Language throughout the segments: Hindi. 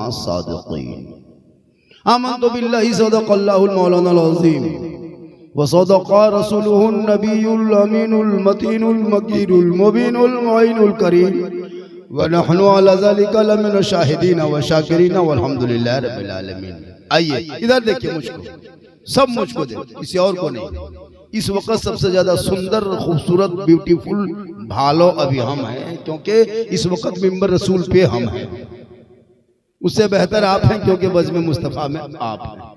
मअस सादिक़ीन। आमन्तु बिल्लाहि सदक़ल्लाहुल मौलानाल अज़ीम व सदक़ा रसूलुहुन नबियुल अमीनुल मतीनुल मकीरुल मुबीनुल मुईनुल करीम व नहनु अला ज़ालिका लमिन शाहिदीन व शाकिरीन वल्हम्दुलिल्लाहि रब्बिल आलमीन। आइए इधर देखिए, मुझको, सब मुझको देखिए, किसी और को नहीं। इस वक्त सबसे ज्यादा सुंदर, खूबसूरत, ब्यूटीफुल भालो अभी हम हैं, क्योंकि इस वक्त मिंबर रसूल पे हम हैं। उससे बेहतर आप हैं, क्योंकि बज़्म मुस्तफ़ा में आप हैं।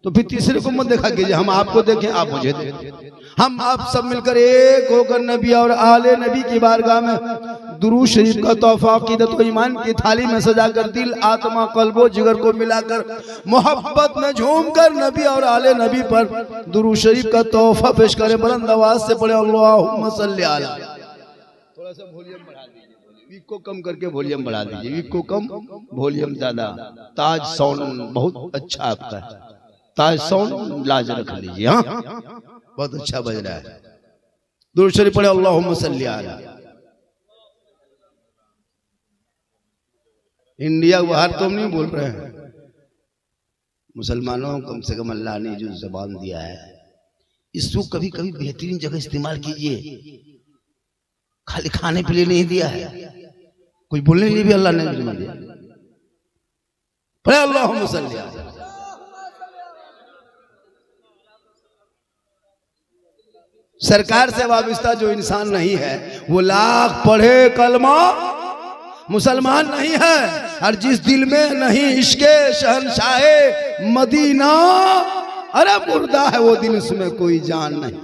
तो फिर तीसरे को मत देखा कीजिए, हम आपको देखें, आप मुझे देखें। हम आप सब मिलकर एक होकर नबी और आले नबी की बारगाह में दुरूद शरीफ का तोहफा अक़ीदत व ईमान की थाली में सजाकर दिल, आत्मा, कल्बो जिगर को मिलाकर मोहब्बत में झूमकर नबी और आले नबी पर दुरूद शरीफ का तोहफा पेश करें। बुलंद आवाज से पढ़े अल्लाहुम्मा सल्ली अला। थोड़ा सा वॉल्यूम बढ़ा दीजिए, वीक को कम करके वॉल्यूम बढ़ा दीजिए, वीक को कम, वॉल्यूम ज्यादा। ताज साउंड बहुत अच्छा आपका है, ताज साउंड लाज रख लीजिए। हाँ, बहुत अच्छा बज रहा है। दुरूद शरीफ पढ़े अल्लाहुम्मा सल्ली अला। इंडिया बाहर तो हम नहीं बोल रहे हैं, मुसलमानों कम से कम अल्लाह ने जो ज़बान दिया है इसको कभी कभी बेहतरीन जगह इस्तेमाल कीजिए। खाली खाने के लिए नहीं दिया है, कुछ बोलने के लिए भी अल्लाह ने दिया। पढ़े अल्लाहुम्मा सल्ली अला। सरकार से वाबस्ता जो इंसान नहीं है वो लाख पढ़े कलमा मुसलमान नहीं है। और जिस दिल में नहीं इश्के शहंशाहे मदीना, अरे मुर्दा है वो दिल, उसमें कोई जान नहीं।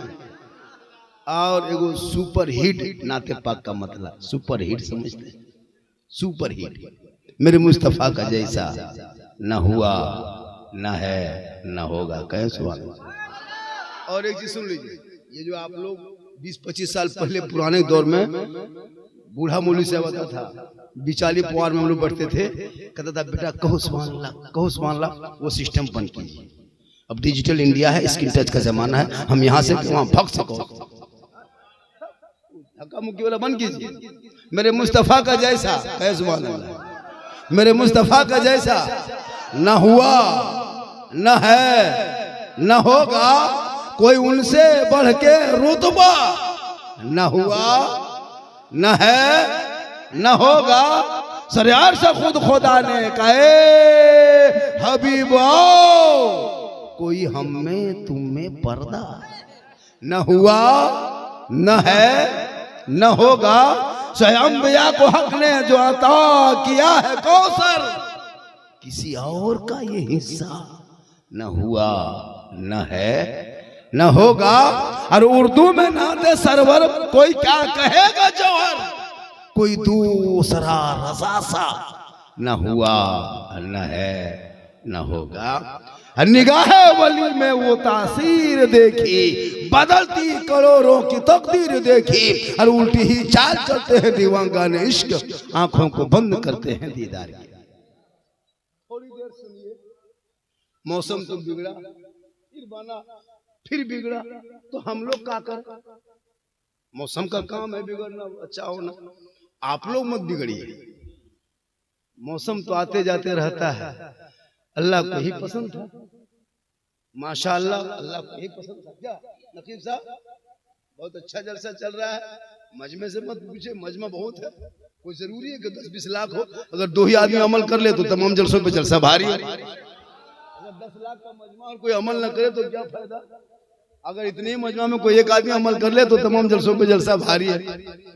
और एगो सुपर हिट, नाते पाक का मतलब सुपर हिट समझते हैं, सुपर हिट। मेरे मुस्तफा का जैसा न हुआ न है न होगा। कहे सुभान अल्लाह। और एक चीज सुन लीजिए, ये जो आप लोग 20-25 साल पहले पुराने दौर में बूढ़ा मौलवी से होता था, बिचाली पुआर में हम लोग बैठते थे, कहता था बेटा कहो सुभान अल्लाह, कहो सुभान अल्लाह। वो सिस्टम बंद कीजिए। अब डिजिटल इंडिया है, स्क्रीन टच का जमाना है, हम यहाँ से वहाँ भग सको, धक्का मुक्की वाला बंद कीजिए। मेरे मुस्तफा का जैसा, कहे सुभान अल्लाह, मेरे मुस्तफा का जैसा न हुआ न है न होगा, कोई उनसे बढ़ के रुतबा न हुआ न है न होगा। सरयार से खुद खुदा ने कहे हबीबो, कोई हम में तुम में पर्दा न हुआ न है न होगा। स्वयं को हक ने जो अता किया है कौसर, किसी और का ये हिस्सा न हुआ न है न होगा। और उर्दू में नाते सरवर कोई क्या कहेगा जौहर, कोई दूसरा रज़ा सा न हुआ न है न होगा। निगाह वली में वो तासीर देखी, बदलती करोड़ों की तकदीर देखी। और उल्टी ही चाल चलते हैं दीवानगाने इश्क, आंखों को बंद करते हैं दीदार की। थोड़ी देर सुनिए। मौसम तो बिगड़ा, फिर बना, फिर बिगड़ा, तो हम लोग क्या कर? मौसम का काम है बिगड़ना, अच्छा होना। आप लोग मत बिगड़िए, मौसम तो आते जाते रहता है। अल्लाह को ही पसंद था, माशाअल्लाह, अल्लाह को ही पसंद था। क्या नकीब साहब, बहुत अच्छा जलसा चल रहा है। मजमे से मत पूछे, मजमा बहुत है। कोई जरूरी है कि 10-20 लाख हो? अगर 2 ही आदमी अमल कर ले तो तमाम जलसों पे जलसा भारी है। अगर 10 लाख का मजमा और कोई अमल न करे तो क्या फायदा? अगर इतने ही मजमा में कोई एक आदमी अमल कर ले तो तमाम जलसों पे जलसा भारी है।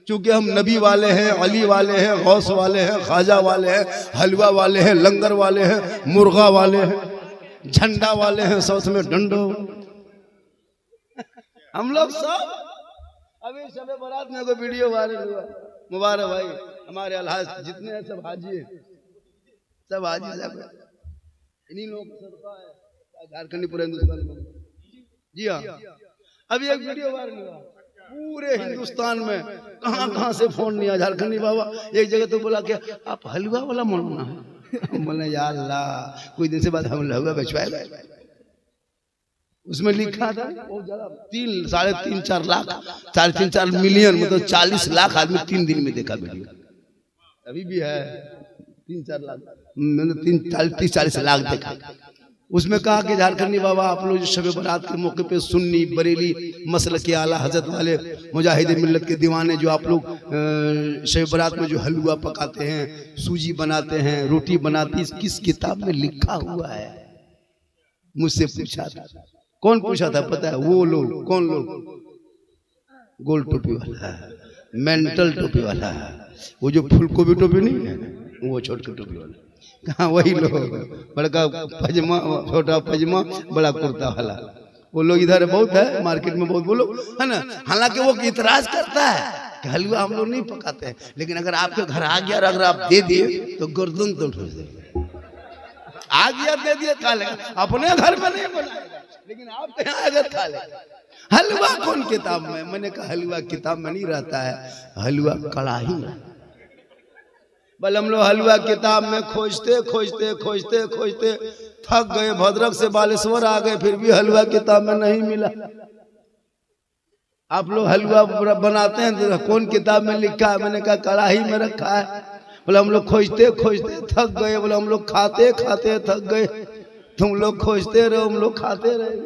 क्योंकि हम नबी वाले हैं, अली वाले हैं, गौस वाले हैं, ख्वाजा वाले हैं, हलवा वाले हैं, लंगर वाले हैं, मुर्गा वाले हैं, झंडा वाले हैं, साथ में डंडो। हम लोग सब अभी शबे बारात में कोई वीडियो वायरल हुआ, मुबारक भाई, हमारे अलहाज जितने हैं सब हाजी हैं, सब हाजी साहब। इन्हीं लोगों का सदका है झारखंडी पूरे हिंदुस्तान में। जी हाँ, अभी एक वीडियो वायरल हुआ पूरे हिंदुस्तान में, कहाँ कहाँ से फोन नहीं आया। झारखंडी बाबा एक जगह तो बोला क्या आप हलवा वाला मौलाना है? बोले यार अल्लाह, कुछ दिन से बाद हम हलवा बेचवाएगा। उसमें लिखा था 3-4.5 लाख, 3.5-4 मिलियन, मतलब 40 लाख आदमी 3 दिन में देखा वीडियो। अभी भी है 3-4 लाख, मैंने 30-40 लाख देखा। उसमें कहा कि झारखंडी बाबा आप लोग जो शब बारात के मौके पे सुन्नी बरेली मसल के आला हजरत वाले मुजाहिद मिल्लत के दीवाने जो आप लोग शब बारात में जो हलवा पकाते हैं, सूजी बनाते हैं, रोटी बनाती, किस किताब में लिखा हुआ है? मुझसे पूछा था। कौन पूछा था पता है? वो लोग। कौन लोग? गोल टोपी वाला, मेंटल टोपी वाला, वो जो फूलगोभी टोपी नहीं है, वो छोटी टोपी वाला। कहाँ? वही लोग, बड़का पजमा, छोटा पजमा, बड़ा कुर्ता वाला, वो लोग इधर बहुत है, मार्केट में बहुत वो लोग है ना। हालांकि वो इतराज करता है कि हलवा हम लोग नहीं पकाते हैं, लेकिन अगर आपके घर आ गया और अगर आप दे दिए तो गर्दन तो ठोस देगा। आ गया दे दिए खा लेगा, अपने घर में नहीं बनाएगा, लेकिन आपके यहाँ अगर खा लेगा। हलवा कौन किताब में? मैंने कहा हलवा किताब में नहीं रहता है, हलवा कड़ाही में। बल हम लोग हलवा किताब में खोजते खोजते खोजते खोजते थक गए, भद्रक से बालेश्वर आ गए, फिर भी हलवा किताब में नहीं मिला। आप लोग हलवा बनाते हैं तो कौन किताब में लिखा है? मैंने कहा कड़ाही में रखा है। बोले हम लोग खोजते खोजते थक गए। बोले हम लोग खाते खाते थक गए। तुम लोग खोजते रहो, हम लोग खाते रहे।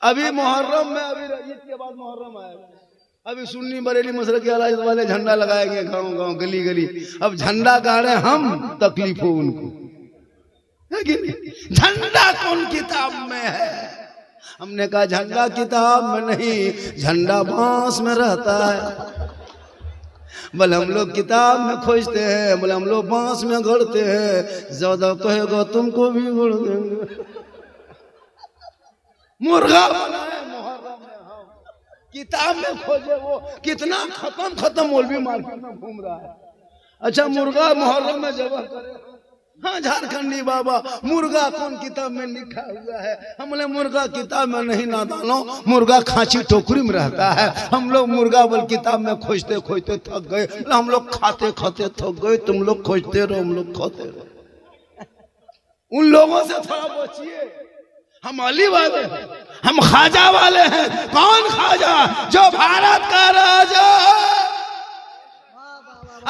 अभी मुहर्रम में, अभी ईद के बाद मुहर्रम आएगा, अभी सुन्नी बरेली मसलक के अलावा वाले झंडा लगाएंगे गांव गांव गली गली। अब झंडा गाड़े हम, तकलीफ हो उनको, है कि नहीं? झंडा कौन किताब में है? हमने कहा झंडा किताब में नहीं, झंडा बांस में रहता है। बोले हम लोग किताब में खोजते हैं, बोले हम लोग बांस में गढ़ते हैं, ज्यादा कहेगा तुमको भी गढ़ देंगे। मुर्गा बनाए मुहर्रम में हम, किताब में खोजे वो कितना खत्म मौलवी मार्केट में घूम रहा है। अच्छा मुर्गा मुहर्रम में जबह करे? हाँ झारखंडी बाबा, मुर्गा कौन किताब में लिखा हुआ है? हम लोग मुर्गा किताब में नहीं नादानो, मुर्गा खांची टोकरी में रहता है। हम लोग मुर्गा बल किताब में खोजते खोजते थक गए। हम लोग खाते खाते थक गए, तुम लोग खोजते रहो, हम लोग खाते रहो। उन लोगों से थोड़ा बचिए। हम अली वाले हैं, हम ख्वाजा वाले हैं। कौन ख्वाजा? जो भारत का राजा,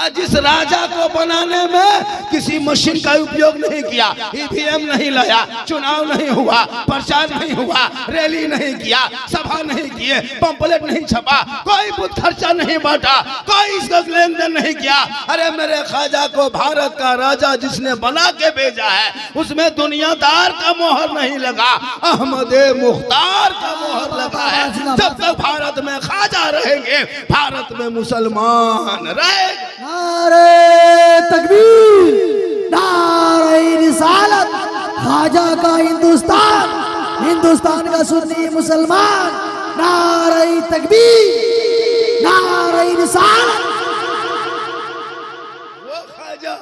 जिस राजा को बनाने में किसी मशीन का उपयोग नहीं किया, ईवीएम नहीं लाया, चुनाव नहीं हुआ, प्रचार नहीं हुआ, रैली नहीं किया, सभा नहीं किए, पंपलेट नहीं छपा, कोई बुत खर्चा नहीं बांटा, कोई इसका लेन देन नहीं किया। अरे मेरे ख्वाजा को भारत का राजा जिसने बना के भेजा है, उसमें दुनियादार का मोहर नहीं लगा, अहमद मुख्तार का मोहर लगा है। जब तक भारत में ख्वाजा रहेंगे, भारत में मुसलमान रहेंगे। नारे तकबीर, नारे रिसालत, ख्वाजा का हिंदुस्तान, हिंदुस्तान का सुन्नी मुसलमान। नारे तकबीर, नारे रिसालत। वो ख्वाजा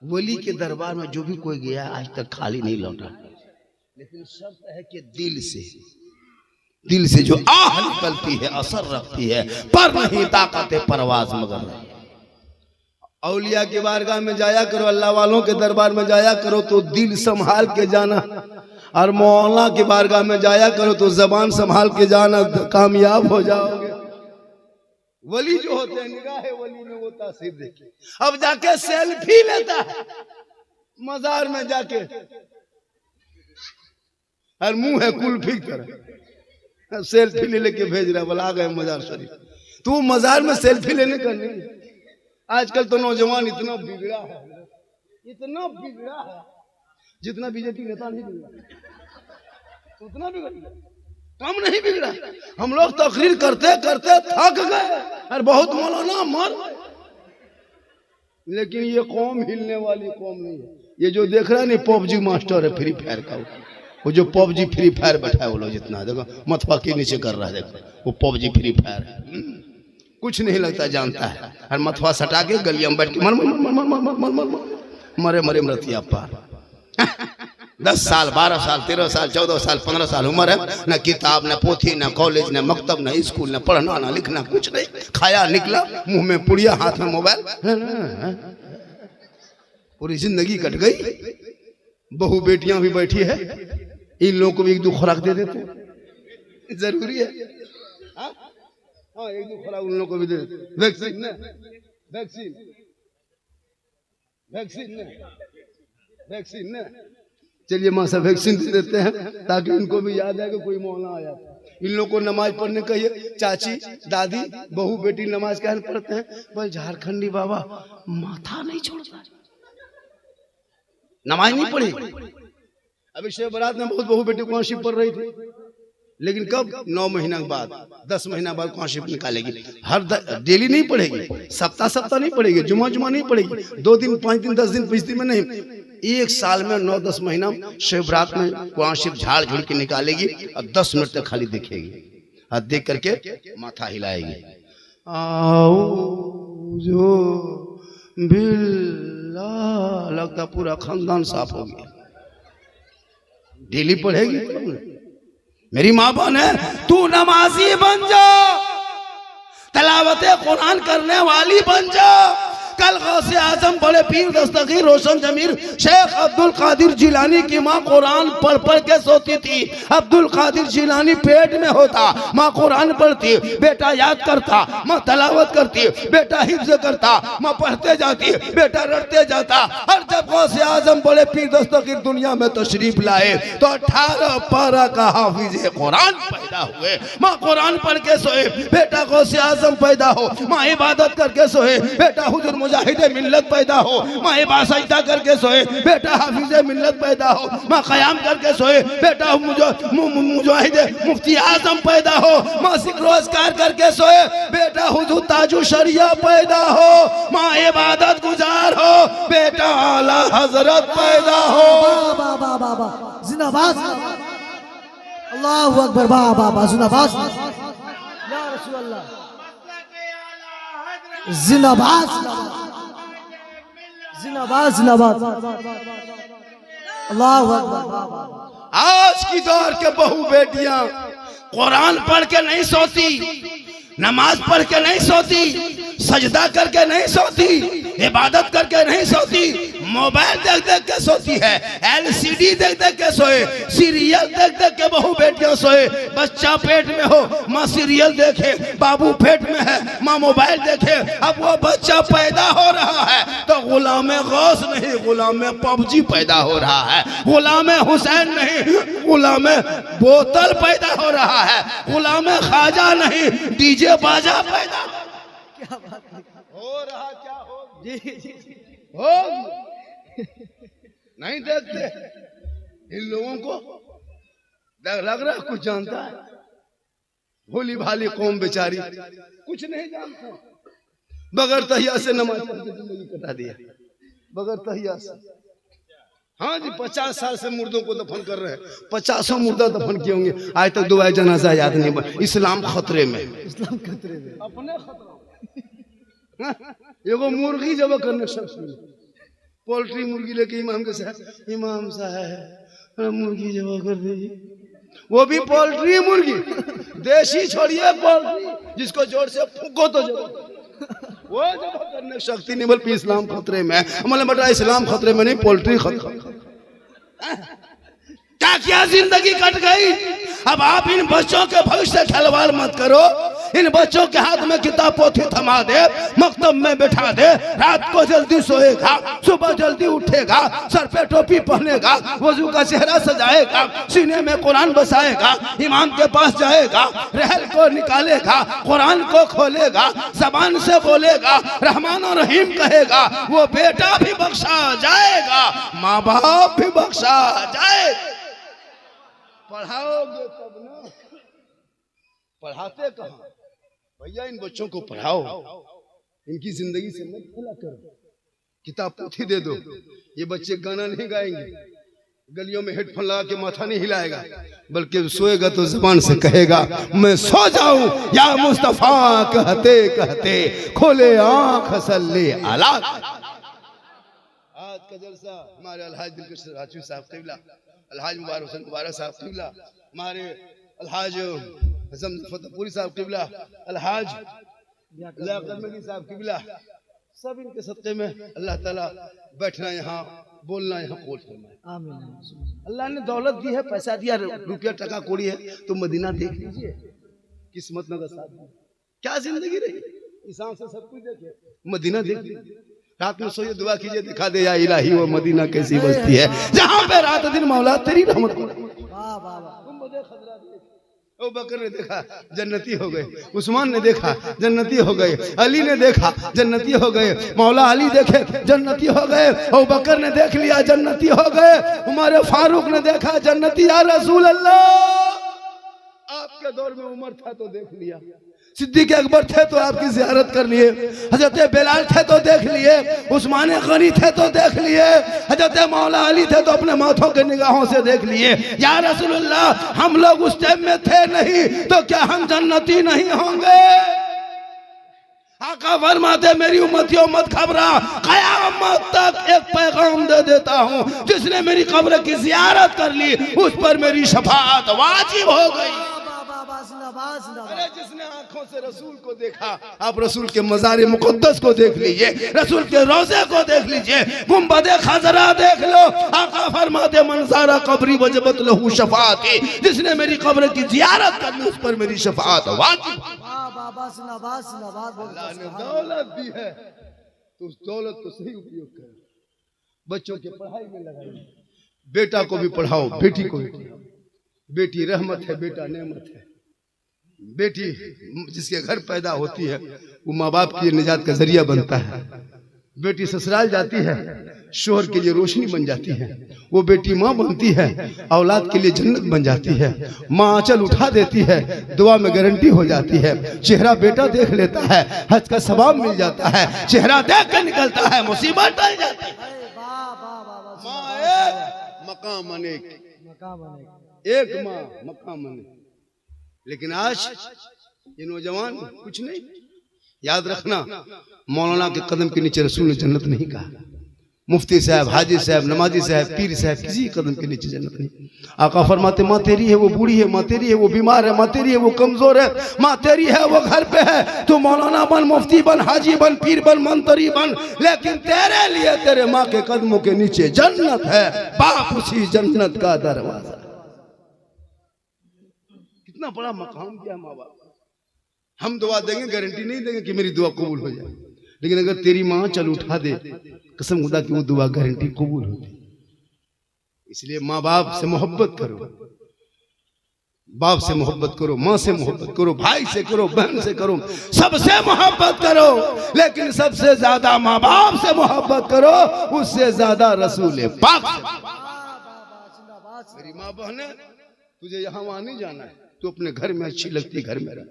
वली के दरबार में जो भी कोई गया आज तक खाली नहीं लौटा, लेकिन शर्त है कि दिल से जो आह निकलती है, असर रखती है, पर नहीं ताकत परवाज मगर। औलिया की बारगाह में जाया करो, अल्लाह वालों के दरबार में जाया करो तो दिल संभाल के जाना, और मौला की बारगाह में जाया करो तो जबान संभाल के जाना, कामयाब हो जाओगे। वली जो होते हैं, निगाह वली में वो तासीर देखिए। अब जाके सेल्फी लेता है मजार में जाके, और मुंह है कुल्फी की तरह, सेल्फी ले लेके भेज रहा, बोला आ गए मजार शरीफ। तू मजार में सेल्फी लेने का नहीं। आजकल तो नौजवान इतना बिगड़ा है, इतना बिगड़ा है, जितना बीजेपी नेता नहीं बिगड़ा उतना बिगड़ा, कम नहीं बिगड़ा। हम लोग तकरीर करते करते थक गए, और बहुत मौलाना मर, लेकिन ये कौम हिलने वाली कौम नहीं है। ये जो देख रहा है नहीं, पबजी मास्टर है फ्री फायर का, वो जो पबजी फ्री फायर बैठा है वो लोग, जितना देखो मथवा के नीचे कर रहा है, देखो वो पबजी फ्री फायर है, कुछ नहीं लगता, जानता है। और मथवा सटा के गलिया में बैठ के मर मर मर मर मर मर मर मर मरे मरे मरतिया पार। 10 साल 12 साल 13 साल 14 साल 15 साल उम्र है, न किताब न पोथी न कॉलेज न मकतब न स्कूल न पढ़ना न लिखना, कुछ नहीं। खाया निकला, मुंह में पुड़िया, हाथ में मोबाइल, पूरी जिंदगी कट गई। बहू बेटियां भी बैठी है, इन लोगों को भी 1-2 खुराक दे देते, जरूरी है। हाँ 1-2 खुराक उन लोगों को भी दे देते, वैक्सीन न, वैक्सीन वैक्सीन ने, वैक्सीन ने। चलिए माँ साहब वैक्सीन दे देते हैं ताकि इनको भी याद है कि कोई मौला आया था। इन लोगों को नमाज पढ़ने कहिए, चाची दादी बहू बेटी नमाज कहने पढ़ते हैं। भाई झारखंडी बाबा माथा नहीं छोड़ता, नमाज नहीं पढ़ी। अभी शब बारात में बहुत बहू बेटी कौन शिप पढ़ रही थी, लेकिन कब 9 महीना के बाद 10 महीना बाद कौन शिप निकालेगी। हर डेली नहीं पढ़ेगी, सप्ताह सप्ताह नहीं पढ़ेगी, जुमा जुमा नहीं पढ़ेगी, 2 दिन 5 दिन 10 दिन 20 दिन में नहीं, 1 साल में 9-10 महीना शिवरात में कुरान शिप झाड़ झुड़ के निकालेगी और 10 मिनट तक खाली देखेगी और देख करके माथा हिलाएगी। आओ जो बिल्ला, लगता पूरा खानदान साफ हो गया। डेली पढ़ेगी। मेरी माँ बहन है, तू नमाजी बन जा, तलावते कुरान करने वाली बन जा। कल गौसे आजम बड़े पीर दस्तगीर रोशन जमीर शेख अब्दुल कादिर जिलानी की माँ कुरान पढ़ पढ़ के सोती थी। अब्दुल कादिर जिलानी पेट में होता, माँ कुरान पढ़ती, बेटा याद करता, माँ तलावत करती, बेटा हिफ्ज करता, माँ पढ़ते जाती, बेटा रटते जाता। और जब गौसे आजम बड़े पीर दस्तगीर दुनिया में तशरीफ लाए तो 18 पारा का हाफिज कुरान पैदा हुए। माँ कुरान पढ़ के सोए, बेटा गौसे आजम पैदा हो। माँ इबादत करके सोए, बेटा हुजूर मुजाहिद मिल्लत पैदा हो। माँ इबादत करके सोए, बेटा हाफिज मिल्लत पैदा हो। माँ क़याम करके सोए, बेटा मुजाहिद मुफ्ती आजम पैदा हो। माँ रोजगार करके सोए, बेटा हुजूर ताजु शरिया पैदा हो। माँ इबादत गुजार हो, बेटा आला हजरत पैदा हो। बाबा बाबा जिंदाबाद, अल्लाहु अकबर, बाबा जिंदाबाद, या रसूल अल्लाह जिंदाबाद, जिंदाबाद जिंदाबाद, अल्लाहु अकबर। आज की दौर के बहू बेटियां कुरान पढ़ के नहीं सोती, नमाज पढ़ के नहीं सोती, सजदा करके नहीं सोती, इबादत करके नहीं सोती, मोबाइल देख देख के सोती है, LCD देख देख के सोए, सीरियल देख देख के बहू बेटियां सोए। बच्चा पेट में हो, माँ सीरियल देखे, बाबू पेट में है, माँ मोबाइल देखे। अब वो बच्चा पैदा हो रहा है तो गुलाम गौस नहीं, गुलाम PUBG पैदा हो रहा है। गुलाम हुसैन नहीं, गुलाम बोतल पैदा हो रहा है। गुलाम ख्वाजा नहीं, DJ बाजा पैदा हो रहा। क्या हो जी हो नहीं देखते इन लोगों को, लग रहा कुछ जानता है। भोली भाली कौम बेचारी कुछ नहीं जानता, बगैर तहिया से नमाज पढ़ के जिंदगी कटा दिया, बगैर तहिया से। हाँ जी, 50 साल से मुर्दों को दफन कर रहे हैं, 50 मुर्दा दफन किए होंगे, आज तक दुआए जनाजा याद नहीं बना। इस्लाम खतरे में, इस्लाम खतरे में, अपने खतरा। एगो मुर्गी जब करने शख्स पोल्ट्री मुर्गी लेके इमाम के साथ, इमाम साहब मुर्गी जब कर दीजिए, वो भी पोल्ट्री मुर्गी, देशी छोड़िए पोल्ट्री, जिसको जोर से फूको तो जब वो जब करने शक्ति नहीं, बल्कि इस्लाम खतरे में। मतलब बेटा इस्लाम खतरे में नहीं, पोल्ट्री खतरे। क्या क्या जिंदगी कट गई। अब आप इन बच्चों के भविष्य से खिलवाड़ मत करो। इन बच्चों के हाथ में किताब पोथी थमा दे, मकतब में बैठा दे, रात को जल्दी सोएगा, सुबह जल्दी उठेगा, सर पे टोपी पहनेगा, वजू का चेहरा सजाएगा, सीने में कुरान बसाएगा, इमाम के पास जाएगा, रहल को निकालेगा, कुरान को खोलेगा, जबान से बोलेगा, रहमान और रहीम कहेगा, वो बेटा भी बख्शा जाएगा, माँ बाप भी बख्शा जाएगा। पढ़ाओगे तब ना, पढ़ाते कहाँ भैया। इन बच्चों को पढ़ाओ, इनकी जिंदगी से मत भूला करो, किताब पोथी दे दो। ये बच्चे गाना नहीं गाएंगे, गलियों में हेडफोन लगा के माथा नहीं हिलाएगा, बल्कि सोएगा तो जबान से कहेगा मैं सो जाऊं या मुस्तफा कहते कहते खोले आंख सल्ले अला। आज का जलसा हमारे अलहाज दिलकश राजू साहब क़िबला, अलहाज मुबारक हुसैन मुबारक साहब क़िबला, हमारे अलहाज हज़म फतेहपुरी साहब क़िबला, अलहाज लियाकत साहब क़िबला, सब इनके सदक़े में अल्लाह ताला बैठना यहाँ बोलना यहाँ कबूल फरमाए। आमीन। अल्लाह ने दौलत दी है, पैसा दिया, रुपया टका कोड़ी है, तो मदीना देख लीजिए, किस्मत नगर साथ क्या जिंदगी रही। इंसान से सब कुछ देखे, मदीना देख लीजिए। रात में सोइए दुआ कीजिए, दिखा दे या इलाही वो मदीना कैसी बस्ती है जहाँ पे रात दिन मौला तेरी रहमत। वाह वाह वाह। अबू बकर ने देखा जन्नती हो गए, उस्मान ने देखा जन्नती हो गए, अली ने देखा जन्नती हो गए, मौला अली देखे जन्नती हो गए, अबू बकर ने देख लिया जन्नती हो गए, उमर फारूक ने देखा जन्नती, या रसूल अल्लाह आपके दौर में उमर था तो देख लिया, सिद्दीक अकबर थे तो आपकी ज़ियारत कर लिए, हजरत बिलाल थे तो देख लिए, उस्मान गनी थे तो देख लिए, हजरत मौला अली थे तो अपने माथों के निगाहों से देख लिए। या रसूलुल्लाह हम लोग उस टाइम में थे नहीं तो क्या हम जन्नती नहीं होंगे? आका फरमाते मेरी उम्मतियों मत घबरा, क़यामत तक एक पैगाम दे देता हूँ, जिसने मेरी कब्र की ज़ियारत कर ली उस पर मेरी शफाअत वाजिब हो गई। अरे जिसने आंखों से रसूल को देखा, आप रसूल के मज़ार मुक़द्दस को देख लीजिए, रसूल के रोज़े को देख लीजिए, गुंबदे खज़रा देख लो। आका फरमाते मन ज़ारा कब्री वजबत लहू शफ़ाअती, जिसने मेरी कब्र की ज़ियारत कर ली उस पर मेरी शफ़ाअत वाजिब। अल्लाह ने दौलत दी है तो उस दौलत को सही उपयोग करो, बच्चों के पढ़ाई में लगाइए, बेटा को भी पढ़ाओ, बेटी को भी पढ़ाओ। बेटी रहमत है, बेटा नेमत है। बेटी जिसके घर पैदा होती है वो माँ बाप की निजात का जरिया बनता है। बेटी ससुराल जाती है शोहर के लिए रोशनी बन जाती है, वो बेटी माँ बनती है औलाद के लिए जन्नत बन जाती है। माँ आंचल उठा देती है, दुआ में गारंटी हो जाती है। चेहरा बेटा देख लेता है, हज का सवाब मिल जाता है। चेहरा देख कर निकलता है, मुसीबत टल जाती है। माँ एक मकाम अनेक, एक माँ मकाम अनेक। लेकिन आज ये नौजवान कुछ नहीं। याद रखना, मौलाना के कदम के नीचे रसूल ने जन्नत नहीं कहा। मुफ्ती साहब, हाजी साहब, नमाजी साहब, पीर साहब, किसी कदम के नीचे जन्नत नहीं। आका फरमाते माँ तेरी है वो बूढ़ी है, माँ तेरी है वो बीमार है, माँ तेरी है वो कमजोर है, माँ तेरी है वो घर पे है। तू मौलाना बन, मुफ्ती बन, हाजी बन, पीर बन, मंत्री बन, लेकिन तेरे लिए तेरे माँ के कदमों के नीचे जन्नत है। बाप उसी जन्नत का दरवाजा। कितना बड़ा मकाम दिया माँ बाप। हम दुआ देंगे, गारंटी नहीं देंगे कि मेरी दुआ कबूल हो जाए, लेकिन अगर तेरी माँ चल उठा दे, कसम खुदा की वो दुआ गारंटी कबूल होती। इसलिए माँ बाप से मोहब्बत करो, बाप से मोहब्बत करो, माँ से मोहब्बत करो, भाई से करो, बहन से करो, सबसे मोहब्बत करो, लेकिन सबसे ज्यादा माँ बाप से मोहब्बत करो, उससे ज्यादा रसूल पाक से। मेरी माँ बहन, तुझे यहाँ वहां नहीं जाना है, तू अपने घर में अच्छी लगती है, घर में रह।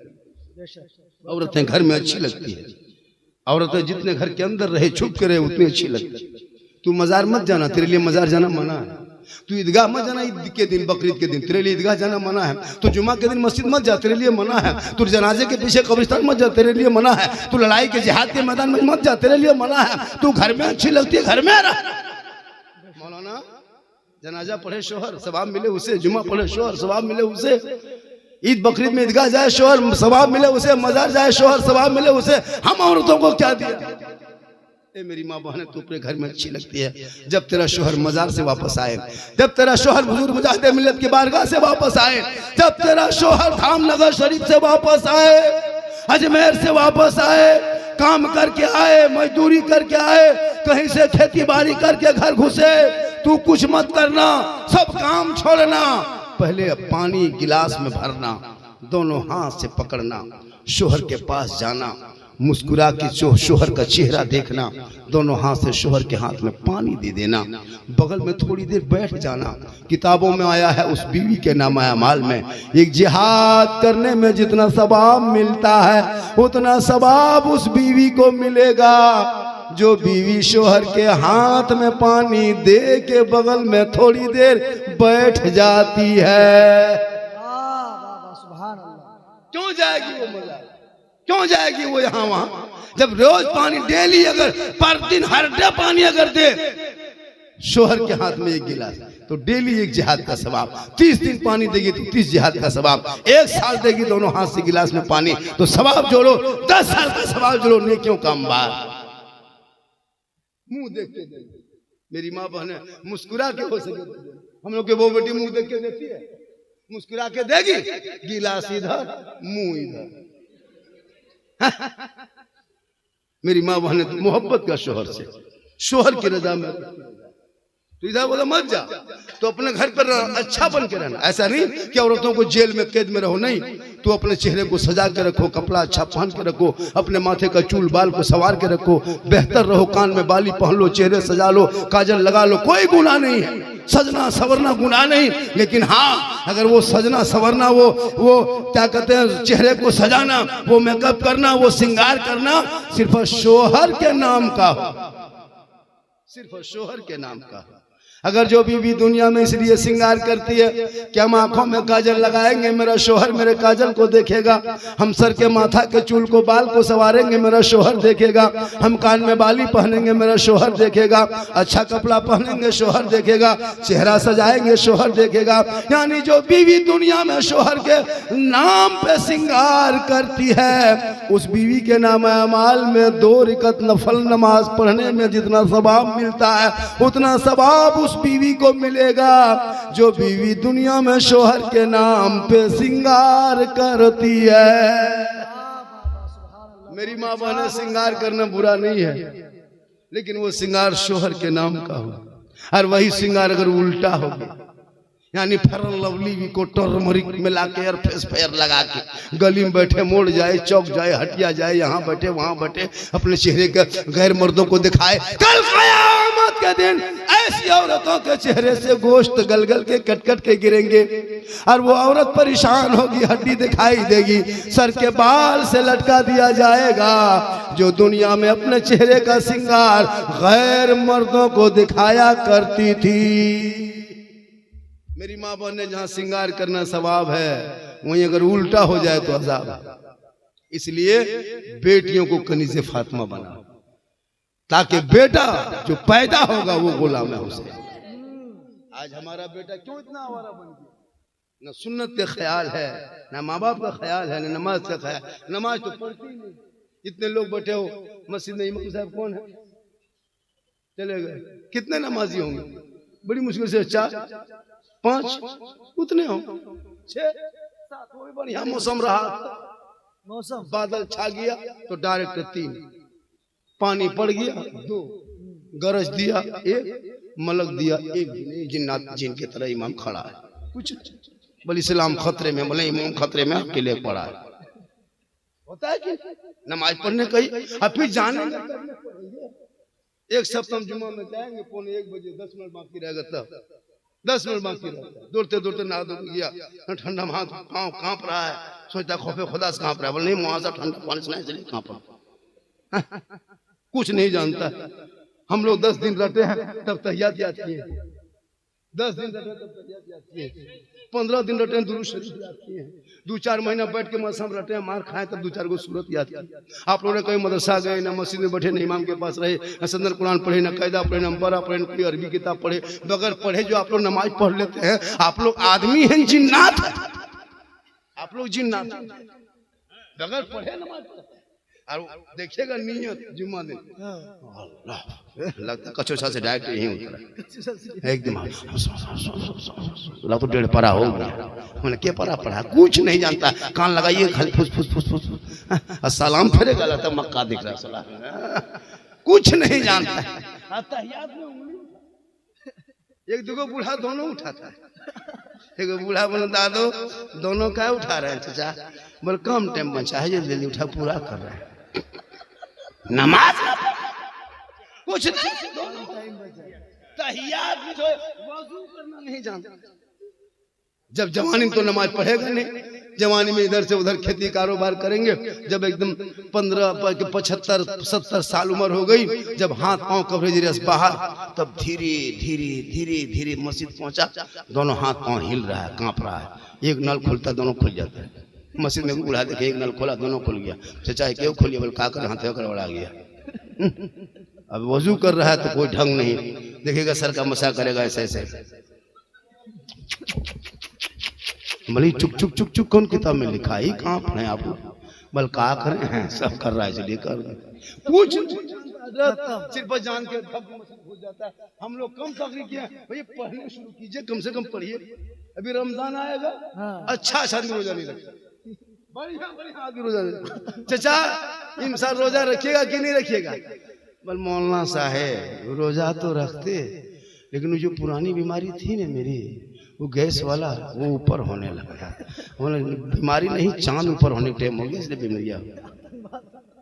औरतें घर में अच्छी लगती है, औरतें जितने घर के अंदर रहे, छुप के रहे, उतनी अच्छी लगती है। तू मजार मत जाना, तेरे लिए मजार जाना मना है। तू ईदगाह मत जाना, ईद के दिन, बकरीद के दिन, तेरे लिए ईदगाह जाना मना है। तू जुमा के दिन मस्जिद मत जा, तेरे लिए मना है। तू जनाजे के पीछे कब्रिस्तान मत जा, तेरे लिए मना है। तू लड़ाई के जिहाद के मैदान में मत जा, तेरे लिए मना है। तू घर में अच्छी लगती है, घर में रह। मौलाना जनाजा पढ़े शोहर सवाब मिले उसे, जुमा पढ़े शोहर सवाब मिले उसे, ईद बकरीद में ईदगाह जाए शोहर सवाब मिले उसे, मजार जाए शोहर सवाब मिले उसे। हम औरतों को क्या दिया? ए मेरी माँ बहन, तू अपने घर में अच्छी लगती है। जब तेरा शोहर मजार से वापस आए, जब तेरा शोहर हुजूर मुजाहिद मिल्लत की बारगाह से वापस आए, जब तेरा शोहर धामनगर शरीफ से वापस आए, अजमेर से वापस आए, काम करके आए, मजदूरी करके आए, कहीं से खेती बाड़ी करके घर घुसे, तू कुछ मत करना, सब काम छोड़ना। पहले पानी गिलास में भरना, दोनों हाथ से पकड़ना, शोहर के पास जाना, मुस्कुरा के शोहर का चेहरा देखना, दोनों हाथ से शोहर के हाथ में पानी दे देना, बगल में थोड़ी देर बैठ जाना। किताबों में आया है, उस बीवी के नाम आया माल में, एक जिहाद करने में जितना सवाब मिलता है उतना सवाब उस बीवी को मिलेगा जो बीवी शोहर के हाथ में पानी दे के बगल में थोड़ी देर बैठ जाती है। क्यों जाएगी वो मजा, क्यों जाएगी वो यहाँ वहां? जब रोज पानी डेली, अगर पर दिन हर डे पानी अगर दे शोहर के हाथ में एक गिलास, तो डेली एक जिहाद का सवाब। 30 दिन पानी देगी तो 30 जिहाद का सवाब। 1 साल देगी दोनों हाथ से गिलास में पानी, तो सवाब जोड़ो, 10 साल का सवाब जोड़ो, नेकियों का अंबार। मुंह देख के दे, मेरी माँ बहन मुस्कुरा के हो सके, हम लोग के वो बेटी मुंह देख के देती है, मुस्कुरा के देगी, गिलास इधर मुंह इधर। मेरी माँ बहन मोहब्बत का शोहर से, शोहर की रजा में तो इधर बोला मत जा, तो अपने घर पर अच्छा बन के रहना। ऐसा नहीं कि औरतों को जेल में कैद में रहो, नहीं, तो अपने चेहरे को सजा के रखो, कपड़ा अच्छा पहन के रखो, अपने माथे का चूल बाल को संवार के रखो, बेहतर रहो, कान में बाली पहन लो, चेहरे सजा लो, काजल लगा लो, कोई गुनाह नहीं है, सजना सवरना गुनाह नहीं। लेकिन हाँ, अगर वो सजना सवरना, वो क्या कहते हैं, चेहरे को सजाना, वो मेकअप करना, वो श्रृंगार करना सिर्फ शोहर के नाम का हो, सिर्फ शोहर के नाम का। अगर जो बीवी दुनिया में इसलिए श्रृंगार करती है कि हम आंखों में काजल लगाएंगे, मेरा शोहर मेरे काजल को देखेगा, हम सर के माथा के चूल को बाल को संवारेंगे, मेरा शोहर देखेगा, हम कान में बाली पहनेंगे, मेरा शोहर देखेगा, अच्छा कपड़ा पहनेंगे, शोहर देखेगा, चेहरा सजाएंगे, शोहर देखेगा। यानी जो बीवी दुनिया में शोहर के नाम पे श्रृंगार करती है, उस बीवी के नाम अमाल में 2 रकात नफल नमाज पढ़ने में जितना सवाब मिलता है, उतना सवाब उस बीवी को मिलेगा जो बीवी दुनिया में शोहर के नाम पे श्रृंगार करती है। मेरी माँ बहने, श्रृंगार करना बुरा नहीं है, लेकिन वो श्रृंगार शोहर के नाम का हो। और वही श्रृंगार अगर उल्टा हो गया, यानी फेयर लवली को टर्मरिक मिला के और फेस फेयर लगा के गली में बैठे, मोड़ जाए, चौक जाए, हटिया जाए, यहाँ बैठे वहां बैठे, अपने चेहरे के गैर मर्दों को दिखाए, कल क़यामत के दिन ऐसी औरतों के चेहरे से गोश्त गलगल के कट के गिरेंगे और वो औरत परेशान होगी, हड्डी दिखाई देगी, सर के बाल से लटका दिया जाएगा। जो दुनिया में अपने चेहरे का श्रृंगार गैर मर्दों को दिखाया करती थी, मेरी माँ बहन ने जहाँ श्रृंगार करना सवाब है, वहीं अगर उल्टा हो जाए तो अजाब है। इसलिए बेटियों को कनीज़े फातिमा बना, ताकि बेटा जो पैदा होगा वो गुलाम हुसैन। आज हमारा बेटा क्यों इतना आवारा बन गया? न सुन्नत का ख्याल है, न माँ बाप का ख्याल है, न नमाज का ख्याल। नमाज तो पढ़ती नहीं। इतने लोग बैठे हो मस्जिद में, इमाम साहब कौन है? चले गए। कितने नमाजी होंगे? बड़ी मुश्किल से 4 5 उतने हो, 6 7। वही बढ़िया मौसम रहा, मौसम बादल छा गया तो डायरेक्ट 3, पानी पड़ गया 2, गरज दिया 1, मलक दिया 1। जिन्नात जिन की तरह इमाम खड़ा है, कुछ बोले इस्लाम खतरे में, बोले इमाम खतरे में, अकेले पड़ा है। होता है कि नमाज पढ़ने कही, अब फिर जाने एक सप्ताह जुम्मा में जाएंगे, 1:45 बजे 10 मिनट बाकी रहेगा, तब 10 मिनट बाकी रहता है। दौड़ते दौड़ते नहा धो गया, ठंडा हाथ पाँव कांप रहा है, सोचता खौफे खुदा से कांप रहा है, बोले नहीं मुआवजा ठंडा पानी से नहीं, इसलिए कांप रहा। कुछ नहीं जानता। हम लोग 10 दिन रहते हैं तब तहियात याद किए, 10 दिन रहते तब तहियात याद किए, 15 दिन रहते हैं दुरूद शरीफ याद किए, 2-4 महीना बैठ के मौसम रहते हैं, मार खाए तब 2-4 गो सूरत याद किए। आप लोगों ने कहीं मदरसा गए, ना मस्जिद में बैठे, ना इमाम के पास रहे, ना सदर कुरान पढ़े, ना कायदा पढ़े, ना बरा पढ़े, कोई अरबी किताब पढ़े, बगैर पढ़े जो आप लोग नमाज पढ़ लेते हैं, आप लोग आदमी हैं जिन्नात है? आप लोग जिन्नात बगैर पढ़े नमाज पढ़े। और देखिएगा नियत जुम्मा दिन, अल्लाह लगता कचोछा से डायरेक्ट यहीं उतरा एकदम, तो 1.5 पारा हो गया। मैंने क्या पारा पढ़ा? कुछ नहीं जानता, कान लगाइए खाली फुस फुस फुस फुस, सलाम फेरेगा लगता मक्का दिख रहा है, सलाम कुछ नहीं जानता। तहियात में उंगली, 1-2 बूढ़ा दोनों उठाता है, एक बूढ़ा बोला दादो दोनों क्या उठा रहे हैं चाचा? बोल कम टाइम बचा है, जल्दी उठा, पूरा कर रहे हैं नमाज, कुछ नहीं, दोनों टाइम बचा, तहियात भी जो वजू करना नहीं जानता। जब जवानी में तो नमाज पढ़ेगा नहीं, जवानी में इधर से उधर खेती कारोबार करेंगे। जब एकदम 15 75 70 साल उम्र हो गई, जब हाथ पांव कवरेज रस बाहर, तब धीरे धीरे धीरे धीरे मस्जिद पहुंचा, दोनों हाथ पांव हिल रहा है, कांप रहा है, एक नल खुलता दोनों खुल जाता है। मस्जिद में बूढ़ा देखे, एक नल खोला दोनों खुल गया, चाचा क्यों खोलिए? बोल का कर हाथ गड़बड़ा गया। अब वजू कर रहा है तो कोई ढंग नहीं, देखेगा सर का मसा करेगा ऐसे ऐसे, बोली चुक चुक चुक चुक, कौन किताब में लिखा है? कहाँ पढ़े आप? बल का करें हैं, सब कर रहा है, चलिए कर कुछ सिर्फ जान के हो जाता है। हम लोग कम तकरीर किया, भैया पढ़ने शुरू कीजिए, कम से कम पढ़िए। अभी रमजान आएगा, अच्छा रोजा नहीं लगता, बढ़िया बढ़िया आगे रोजा चचा इंसान रोजा रखिएगा कि नहीं रखिएगा? बल मौलाना साहेब रोजा तो रखते, लेकिन वो जो पुरानी बीमारी थी ना मेरी, वो गैस वाला, वो ऊपर होने लगा। बीमारी नहीं, चांद ऊपर होने का टाइम हो गया, इसलिए बीमारियां।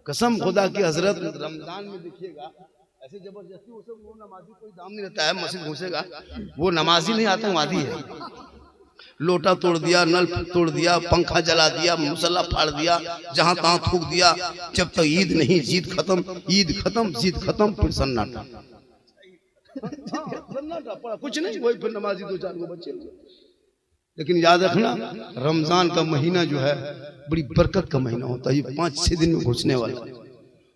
कसम खुदा की हजरत रमजान में देखिएगा ऐसे जबरदस्ती वो सब, वो नमाजी कोई दाम नहीं रहता है, मस्जिद घुसेगा, वो नमाजी नहीं, आतंकवादी है। लोटा तोड़ दिया, नल तोड़ दिया, पंखा जला दिया, मुसल्ला फाड़ दिया, जहां तहां थूक दिया। जब तक ईद नहीं, जीत खत्म, ईद खत्म, जीत खत्म, फिर सन्नाटा। सन्नाटा पड़ा, कुछ नहीं, वही फिर नमाजी दो चार को बच्चे। लेकिन याद रखना, रमजान का महीना जो है बड़ी बरकत का महीना होता है। ये 5-6 दिन में घुसने वाला।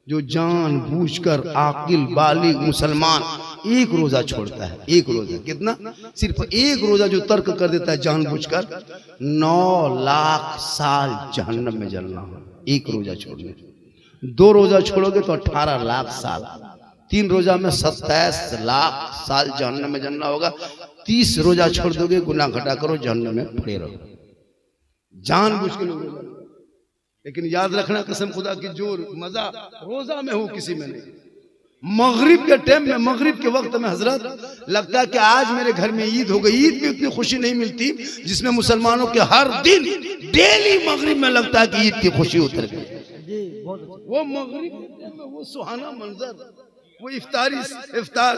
जो जान बूझकर आकिल बालिग मुसलमान एक रोजा छोड़ता है, एक रोजा, कितना, सिर्फ एक रोजा जो तर्क कर देता है जानबूझकर, 9 लाख साल जहन्नम में जलना हो एक रोजा छोड़ने। 2 रोजा छोड़ोगे तो 18 लाख साल, 3 रोजा में 27 लाख साल जहन्नम में जलना होगा। 30 रोजा छोड़ दोगे, गुनाह घटा करो, जहन्नम में पड़े रहो, जानबूझ के लोग। लेकिन याद रखना, कसम खुदा की, जो मजा रोजा में हो किसी में नहीं। मगरिब के टाइम में, मगरिब के वक्त में हजरत लगता है कि आज मेरे घर में ईद हो गई। ईद में उतनी खुशी नहीं मिलती जिसमें मुसलमानों के हर दिन डेली मगरिब में लगता है कि ईद की खुशी उतर गई। वो मगरिब के टाइम में वो सुहाना मंजर, वो इफ्तार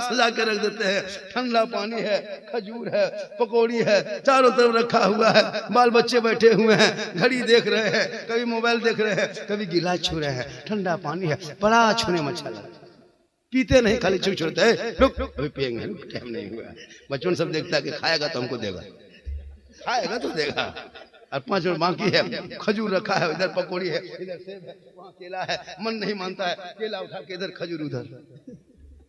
सजा के रख देते हैं, ठंडा पानी है, खजूर है, पकौड़ी है, चारों तरफ रखा हुआ है, बाल बच्चे बैठे हुए हैं, घड़ी देख रहे हैं, कभी मोबाइल देख रहे हैं, कभी गिलास छू रहे हैं, ठंडा पानी है, बड़ा छूने में अच्छा लगता है। पीते नहीं, खाली छू छोड़ते हैं, रुक अभी पिएंगे, टाइम नहीं हुआ। बचपन सब देखता है कि खाएगा तो हमको देगा, खाएगा तो देगा। और 5 मिनट बाकी है, खजूर रखा है, इधर पकौड़ी है, इधर सेब है, वहाँ केला है, मन नहीं मानता है, केला उठा के इधर खजूर उधर,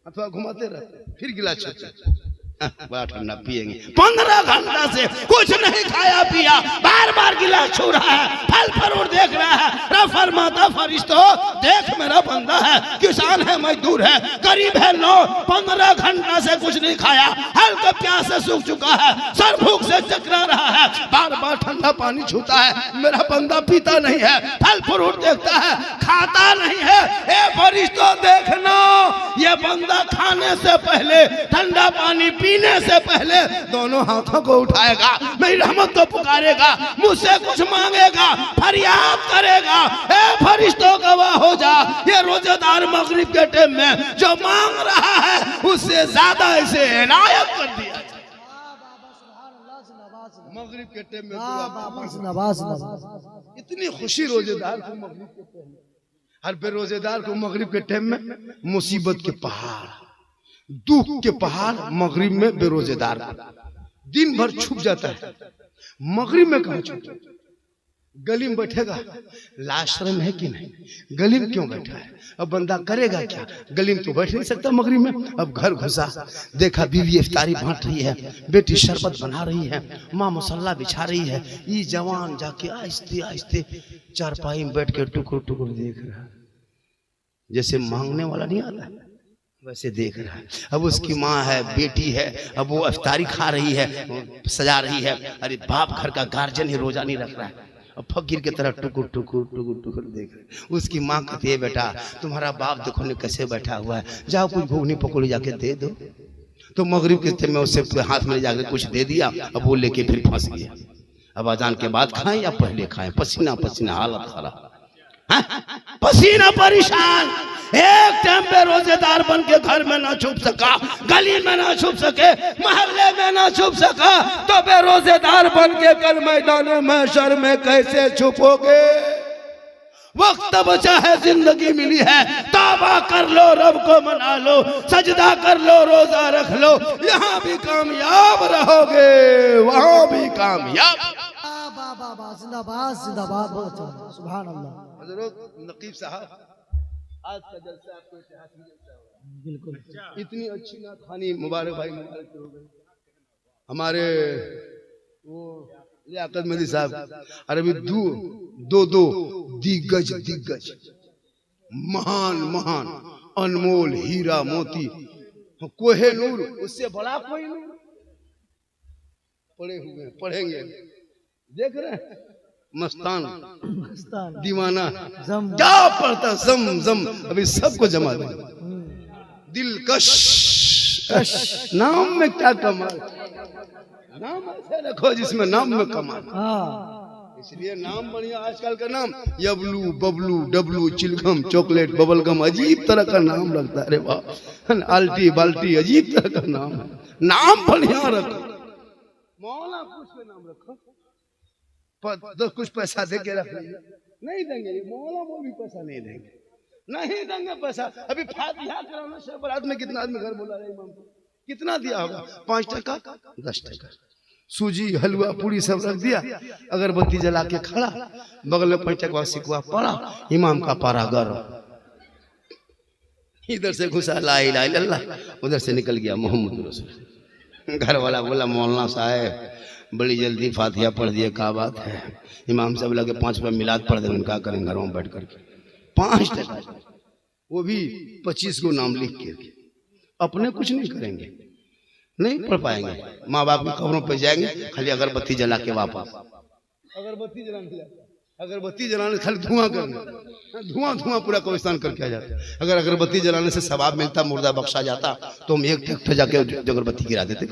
अथवा घुमाते रहते, फिर गिलास छूते, बड़ा ठंडा पिएंगे। 15 घंटा से कुछ नहीं खाया पिया, बार बार गिलास छू रहा है, फल फ्रूट देख रहा है। रब फरमाता, फरिश्तों देख मेरा बंदा है, किसान है, मजदूर है, गरीब है, 15 घंटा से कुछ नहीं खाया, हल्का प्यास से सूख चुका है, सर भूख से चकरा रहा है, बार बार ठंडा पानी छूता है। मेरा बंदा पीता नहीं है, फल फ्रूट देखता है, खाता नहीं है। ए फरिश्तों देखना, ये बंदा खाने से पहले, ठंडा पानी पीने से पहले दोनों हाथों को उठाएगा, मेरी रहमत को पुकारेगा, मुझसे कुछ मांगेगा, फरियाद करेगा। ए फरिश्तों गवाह हो जा, ये रोजेदार मगरिब के टाइम में जो मांग रहा है उससे ज्यादा इसे इनायत कर दिया। मगरिब के टाइम में इतनी खुशी रोजेदार को मगरिब के टाइम में, हर बेरोजेदार को मगरिब के टाइम में मुसीबत के पहाड़, दुख के पहाड़ मगरिब में बेरोजेदार दिन भर छुप जाता है। मगरिब में कहाँ छुप? गली में बैठेगा, लाशरम है कि नहीं, गली में क्यों बैठा है? अब बंदा करेगा क्या, गली में तो बैठ नहीं सकता मगरिब में। अब घर घुसा, देखा बीवी इफ्तारी बांट रही है, बेटी शरबत बना रही है, माँ मसल्ला बिछा रही है, ये जवान जाके आहिस्ते आहिस्ते चारपाई में बैठ के टुकुर टुकुर देख रहा है, जैसे मांगने वाला नहीं आता वैसे देख रहा है। अब उसकी माँ है, बेटी है, अब वो इफ्तारी खा रही है, सजा रही है। अरे बाप घर का गार्जियन ही रोजा नहीं रख रहा है, अब फकीर की तरह टुकुर टुकुर टुकुर टुकुर देख रहे। उसकी माँ कहती है, बेटा तुम्हारा बाप देखो ने कैसे बैठा हुआ है, जाओ कुछ घुगनी पकौड़ी जाके दे दो। तो मगरिब के टाइम में उससे हाथ में जाकर कुछ दे दिया, अब वो लेके फिर फंस गया। अब अजान के बाद खाएं या पहले खाएं, पसीना पसीना, हालत खराब, पसीना परेशान। एक टाइम पे रोजेदार बन के घर में ना छुप सका, गली में ना छुप सके, मोहल्ले में ना छुप सका, तो बेरोजेदार बन के कल मैदान महशर में कैसे छुपोगे? वक्त बचा है, जिंदगी मिली है, तौबा कर लो, रब को मना लो, सजदा कर लो, रोजा रख लो, यहाँ भी कामयाब रहोगे, वहाँ भी कामयाब। जिंदाबाद जिंदाबाद, सुभान अल्लाह। हज़रत नकीब साहब, आज का जलसा आपको ऐतिहासिक जलसा होगा, बिल्कुल। इतनी अच्छी नात खानी, मुबारक भाई, मुबारक करोगे। हमारे वो लियाकत मेहदी साहब, अरबी दो दिग्गज महान महान अनमोल हीरा मोती, कोहे नूर, उससे बड़ा कोई नूर, पढ़े हुए पढ़ेंगे, देख रहे हैं मस्तान, मस्तान, दीवाना, जम, क्या पढ़ता जम जम, अभी सबको जमा दे। दिलकश, नाम में क्या कमाल, नाम ऐसे रखो जिसमें नाम में कमाल। हाँ, इसलिए नाम बढ़िया। आजकल का नाम यबलू, बबलू, डबलू, चिलगम, चॉकलेट, बबलगम, अजीब तरह का नाम लगता है। अरे वाह, आल्टी बाल्टी, अजीब तरह का नाम है। नाम बढ़िया रखो। मौला कुछ पे नाम रखो, तो कुछ पैसा दे के रख लीजिए। नहीं देंगे ये मौला, वो भी पैसा नहीं देंगे, नहीं देंगे पैसा। अभी फातिहा कराना से बारात में कितना आदमी घर बुला रहे इमाम को, कितना दिया होगा? 5 टका, 10 टका, सूजी, हलवा, पूरी सब रख दिया, अगरबत्ती जला के खड़ा, बगल में 5 टका सिकवा पड़ा, इमाम का पारा गरम, इधर से घुसा ला इलाहा इल्लल्लाह, उधर से निकल गया मोहम्मद रसूल। घर वाला बोला मौलाना साहब बड़ी जल्दी फातिहा पढ़ दिए, क्या बात है? इमाम साहब लगे 5 रुपये मिलाद पढ़ देंगे, क्या करें घरों में बैठ करके। 5 टका, वो भी 25 को नाम लिख के, अपने कुछ नहीं करेंगे, नहीं पढ़ पाएंगे, माँ बाप की कब्रों पे जाएंगे, खाली अगरबत्ती जला के वापस। अगरबत्ती जलाने, अगरबत्ती जलाने खाली धुआं करना, धुआं धुआं पूरा कब्रिस्तान करके आ जाता। अगर अगरबत्ती जलाने से सवाब मिलता, मुर्दा बख्शा जाता, तो हम 1 ट्रैक्टर जाके अगरबत्ती गिरा देते,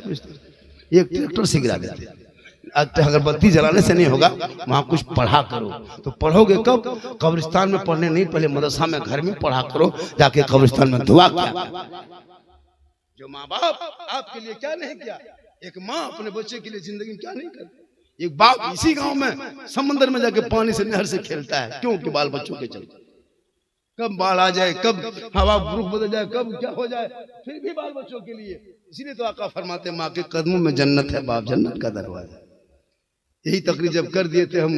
1 ट्रैक्टर से गिरा देते। अगरबत्ती जलाने से नहीं होगा, वहां कुछ पढ़ा करो। तो पढ़ोगे कब? कब्रिस्तान में पढ़ने नहीं, पहले मदरसा में, घर में पढ़ा करो, जाके कब्रिस्तान में दुआ किया। जो माँ बाप आपके लिए क्या नहीं किया, एक माँ अपने बच्चे के लिए जिंदगी में क्या नहीं करती। एक बाप इसी गांव में समंदर में जाके पानी से, नहर से खेलता है, क्यों? कि बाल बच्चों के चलते, कब बाढ़ आ जाए, कब हवा रुख बदल जाए, कब क्या हो जाए, फिर भी बाल बच्चों के लिए। इसीलिए तो आका फरमाते माँ के कदमों में जन्नत है, बाप जन्नत का दरवाजा। यही तकरीर जब कर दिए थे हम,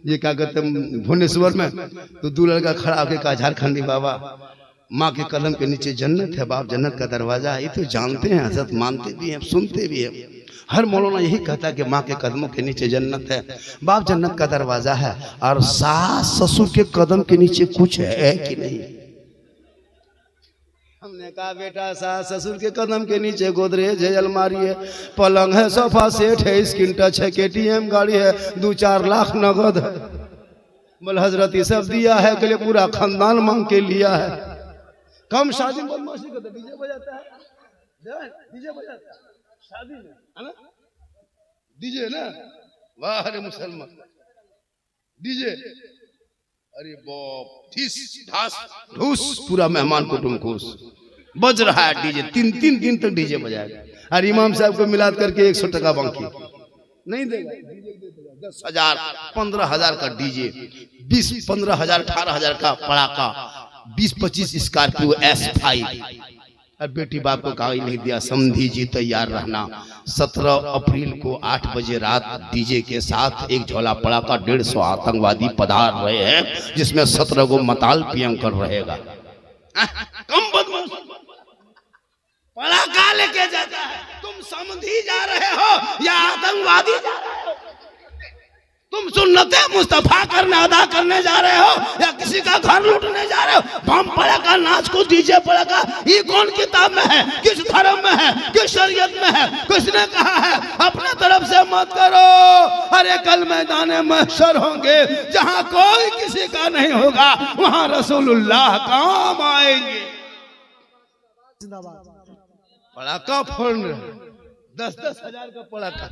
ये क्या कहते हैं, भुवनेश्वर में, तो 2 लड़का खड़ा होकर कहा, झारखंडी बाबा माँ के कदम के नीचे जन्नत है, बाप जन्नत का दरवाजा है। ये तो जानते हैं, हजरत मानते भी हैं, सुनते भी हैं। हर मौलाना यही कहता है कि माँ के कदमों के नीचे जन्नत है, बाप जन्नत का दरवाजा है, और सास ससुर के कदम के नीचे कुछ है कि नहीं? हमने कहा बेटा सास ससुर के कदम के नीचे गोदरेज है, अलमारी है, पलंग है, सोफा सेट है, स्क्रीन टच है, KTM गाड़ी है, 2-4 लाख नगद है। बोल हजरत ये सब दिया है के लिए पूरा खानदान मांग के लिया है। कम शादी में बदमाशी करते, डीजे बजाता है, डीजे बजाता है शादी में, है ना? डीजे ना, वाह रे मुसलमान, डीजे, अरे बाप, ठिस ढास ढूस, पूरा मेहमान कुटुंब खुश, बज रहा है डीजे, 3 दिन तक डीजे बजाएगा। और इमाम साहब को मिलाद करके 100 टका बाकी नहीं देगा, 10,000 15,000 का डीजे, 20-15,000 18,000 का पड़ाका, 20-25 स्कॉर्पियो S5। और बेटी बाप को कागज लिख दिया, समधी जी तैयार रहना, 17 अप्रैल को 8 बजे रात डीजे के साथ एक झोला पड़ाका, 150 आतंकवादी पधार रहे हैं, जिसमें 17 को मताल प्रियंकर रहेगा। कम बदमाश पड़ाका लेके जाता है, तुम समधी जा रहे हो या आतंकवादी जा रहे हो? तुम सुन्नते मुस्तफा करने अदा करने जा रहे हो या किसी का घर लूटने जा रहे हो? बम पड़ाका, नाच को डीजे पड़ाका, ये कौन किताब में है, किस धर्म में है, किस शरीयत में है? किसने कहा है अपने तरफ से मत करो? अरे कल मैदान महशर होंगे, जहां कोई किसी का नहीं होगा, वहां रसूलुल्लाह काम आएंगे। पड़ाका फोड़ रहे, 10-10 हजार का पड़ाका,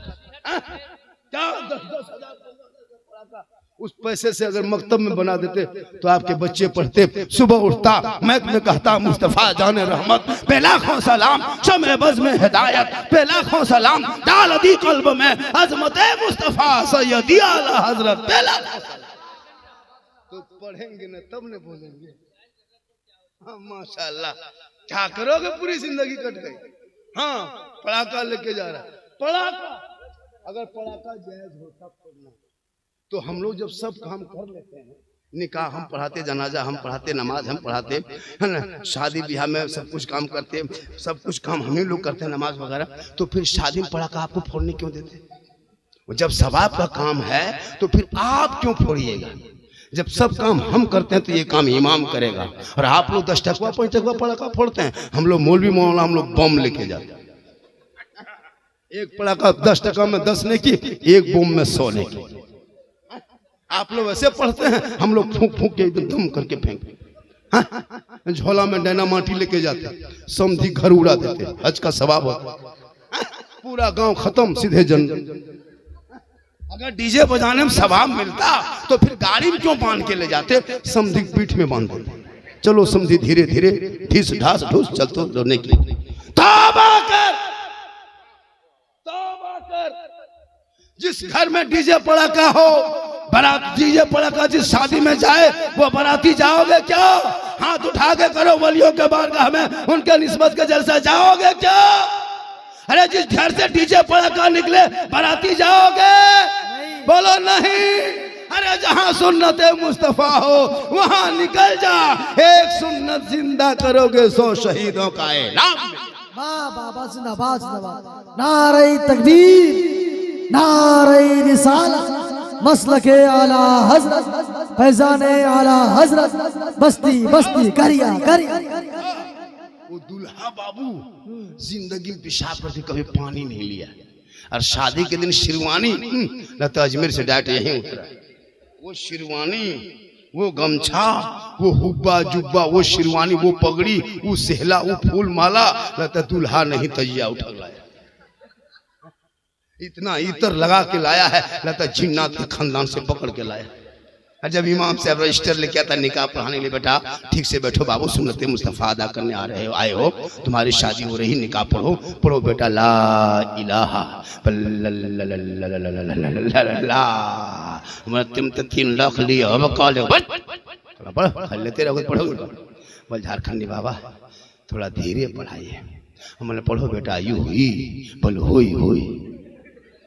क्या 10-10 हजार पड़ाका? उस पैसे से अगर मकतब में बना देते तो आपके बच्चे पढ़ते, सुबह उठता मैक में कहता मुस्तफा जाने रहमत, बेलाखों सलाम शमे बज़ में हिदायत, बेलाखों सलाम डाल दी कल्ब में अज़मत मुस्तफा सैयदी आला हजरत, बेलाखों सलाम। तो पढ़ेंगे ना तब न बोलेंगे। हाँ माशाल्लाह, क्या करोगे, पूरी जिंदगी कट गई। हाँ पड़ाका लेके जा रहा है, पड़ाका, अगर पड़ाका जायज होता पढ़ना, तो हम लोग जब सब काम कर लेते हैं, निकाह हम पढ़ाते, जनाजा हम पढ़ाते, नमाज हम पढ़ाते, है ना, शादी ब्याह में सब कुछ काम करते, सब कुछ काम हम ही लोग करते हैं, नमाज वगैरह, तो फिर शादी में पड़ाका आपको फोड़ने क्यों देते? जब सवाब का काम है तो फिर आप क्यों फोड़िएगा? जब सब काम हम करते हैं तो ये काम इमाम करेगा, और आप लोग 10 टकवा 5 टकवा पड़ाका फोड़ते हैं, हम लोग मौलवी मौलाना हम लोग बम लेके जाते हैं। एक पड़ाका 10 टका में 10 ने की, एक बम में 100 ने की। आप लोग ऐसे पढ़ते हैं, हम लोग फूंक फूंक के एकदम दम करके फेंकते। हाँ? झोला में डैना माटी लेके जाते, समधी घर उड़ा देते, हज का सवाब होता। पूरा गांव खत्म, सीधे जन। अगर डीजे बजाने में सवाब मिलता तो फिर गाड़ी में क्यों बांध के ले जाते? समधी पीठ में बांध देते। चलो समधी धीरे धीरे ढीस ढास ढूस चलते रोने के लिए। तौबा कर, तौबा कर। जिस घर में डीजे पड़ाका हो, बारात डीजे पड़ाका जिस शादी में जाए, वो बाराती जाओगे क्या? हाथ उठा के करो, वलियों के बारगाह में उनके निस्बत के जलसा जाओगे क्या? अरे जिस घर से डीजे पड़ाका निकले, बाराती जाओगे? बोलो नहीं। अरे जहां सुन्नत मुस्तफा हो वहां निकल जा। एक सुन्नत जिंदा करोगे 100 शहीदों का ऐलान। वाह बाबा जिंदाबाद जिंदाबाद। नारे तकबीर, नारे रिसालत, मसलके आला हजरत, फैजाने आला हजरत, बस्ती बस्ती करिया करिया। वो दूल्हा बाबू जिंदगी में पेशाब करके कभी पानी नहीं लिया, और शादी के दिन शेरवानी न तो अजमेर से डायरेक्ट यहीं उतरा। वो शेरवानी, वो गमछा, वो हुब्बा जुब्बा, वो शेरवानी, वो पगड़ी, वो सेहला, वो फूल माला, न तो दूल्हा नहीं तजिया उठा लाया। इतना इतर लगा के लाया है, न तो जिन्नात के खानदान से पकड़ के लाया। और जब इमाम साहब रजिस्टर लेके आता निकाह पढ़ाने लिए, बेटा ठीक से बैठो बाबू, सुन्नत मुस्तफा अदा करने आए हो, तुम्हारी शादी हो रही, निकाह पढ़ो। पढ़ो बेटा, ला इलाहा तुम तो 3 लाख लिए अब कॉल पढ़ लेते रहोगे, पढ़ोगे। बोल झारखंडी बाबा थोड़ा धीरे पढ़ाइए। हमने पढ़ो बेटा, यू हुई, बोल हुई हुई।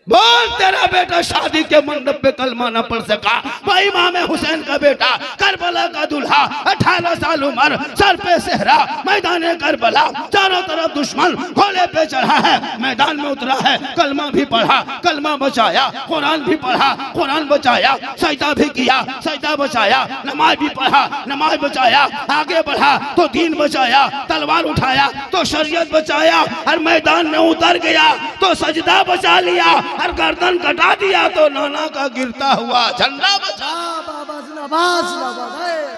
बोल तेरा बेटा शादी के मंडप पे कलमा न पढ़ सका, वो इमाम हुसैन का बेटा, करबला का दूल्हा, 18 साल उम्र, सर पे सेहरा, मैदान करबला, चारों तरफ दुश्मन, घोड़े पे चढ़ा है, मैदान में उतरा है, कलमा भी पढ़ा, कलमा बचाया, कुरान भी पढ़ा, कुरान बचाया, सजदा भी किया, सजदा बचाया, नमाज भी पढ़ा, नमाज बचाया, आगे बढ़ा तो दीन बचाया, तलवार उठाया तो शरीयत बचाया, और मैदान में उतर गया तो सजदा बचा लिया, और गर्दन कटा दिया तो नाना का गिरता हुआ झंडा बचा। बाबा जिंदाबाद जिंदाबाद।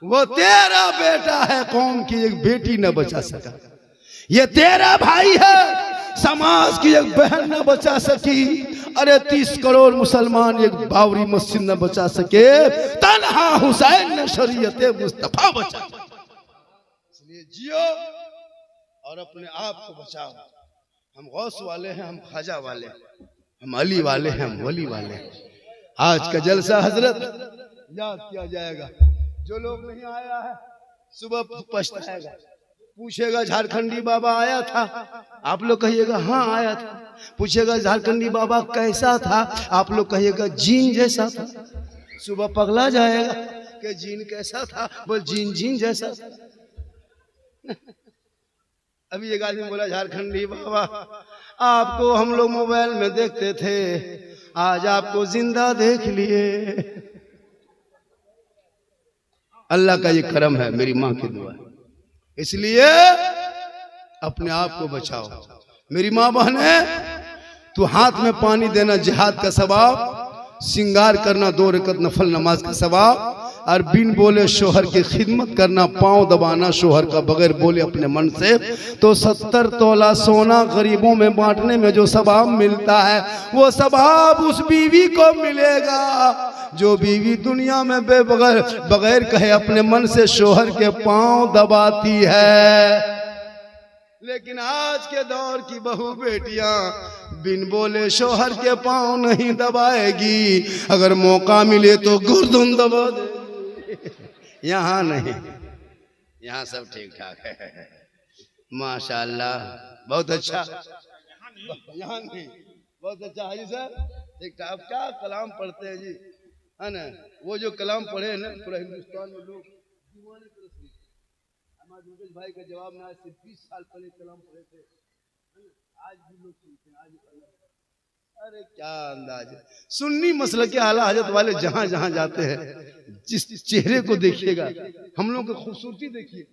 वो तेरा बेटा है, कौम की एक बेटी न बचा सका। ये तेरा भाई है, समाज की एक बहन न बचा सकी। अरे 30 करोड़ मुसलमान एक बावरी मस्जिद न बचा सके, तन्हा हुसैन ने शरीयत मुस्तफा बचा। इसलिए जियो और अपने आप को बचाओ। हम गौस वाले हैं, हम ख्वाजा वाले हैं, हम अली वाले हैं, हम वली वाले हैं। आज का जलसा हजरत याद किया जाएगा। जो लोग नहीं आया है सुबह पछताएगा, पूछेगा झारखंडी बाबा आया था, आप लोग कहिएगा हाँ आया था। पूछेगा झारखंडी बाबा कैसा था, आप लोग कहिएगा जीन जैसा था। सुबह पगला जाएगा कि जीन कैसा था, बोल जीन जीन जैसा था। अभी एक आदमी बोला झारखंडी बाबा आपको हम लोग मोबाइल में देखते थे, आज आपको जिंदा देख लिए। अल्लाह का ये करम है, मेरी माँ की दुआ। इसलिए अपने आप को बचाओ। मेरी माँ बहने, तू हाथ में पानी देना जिहाद का सवाब, सिंगार करना 2 रकत नफल नमाज का सवाब, और बिन बोले शोहर की खिदमत करना, पांव दबाना शोहर का बगैर बोले अपने मन से, तो 70 तोला सोना गरीबों में बांटने में जो सवाब मिलता है, वो सवाब उस बीवी को मिलेगा जो बीवी दुनिया में बगैर कहे अपने मन से शोहर के पांव दबाती है। लेकिन आज के दौर की बहू बेटियां बिन बोले शोहर के पांव नहीं दबाएगी, अगर मौका मिले तो गर्दन दबा देगी। यहाँ नहीं, यहाँ सब ठीक ठाक है, माशाल्लाह, बहुत अच्छा। यहाँ नहीं, बहुत अच्छा हाजी साहब, ठीक ठाक। क्या कलाम पढ़ते हैं जी, है ना? वो जो कलाम पढ़े हैं ना, पूरा हिंदुस्तान में लोग दीवाने पर सुनते हैं। हमारे योगेश भाई का जवाब ना, आज से 20 साल पहले कलाम पढ़े थे, आज भी लोग सुनते हैं। आज अरे क्या अंदाज है। सुन्नी मसलक के आला हजरत वाले जहां जहां जाते हैं जिस चेहरे को देखिएगा, हम लोग की खूबसूरती देखिए,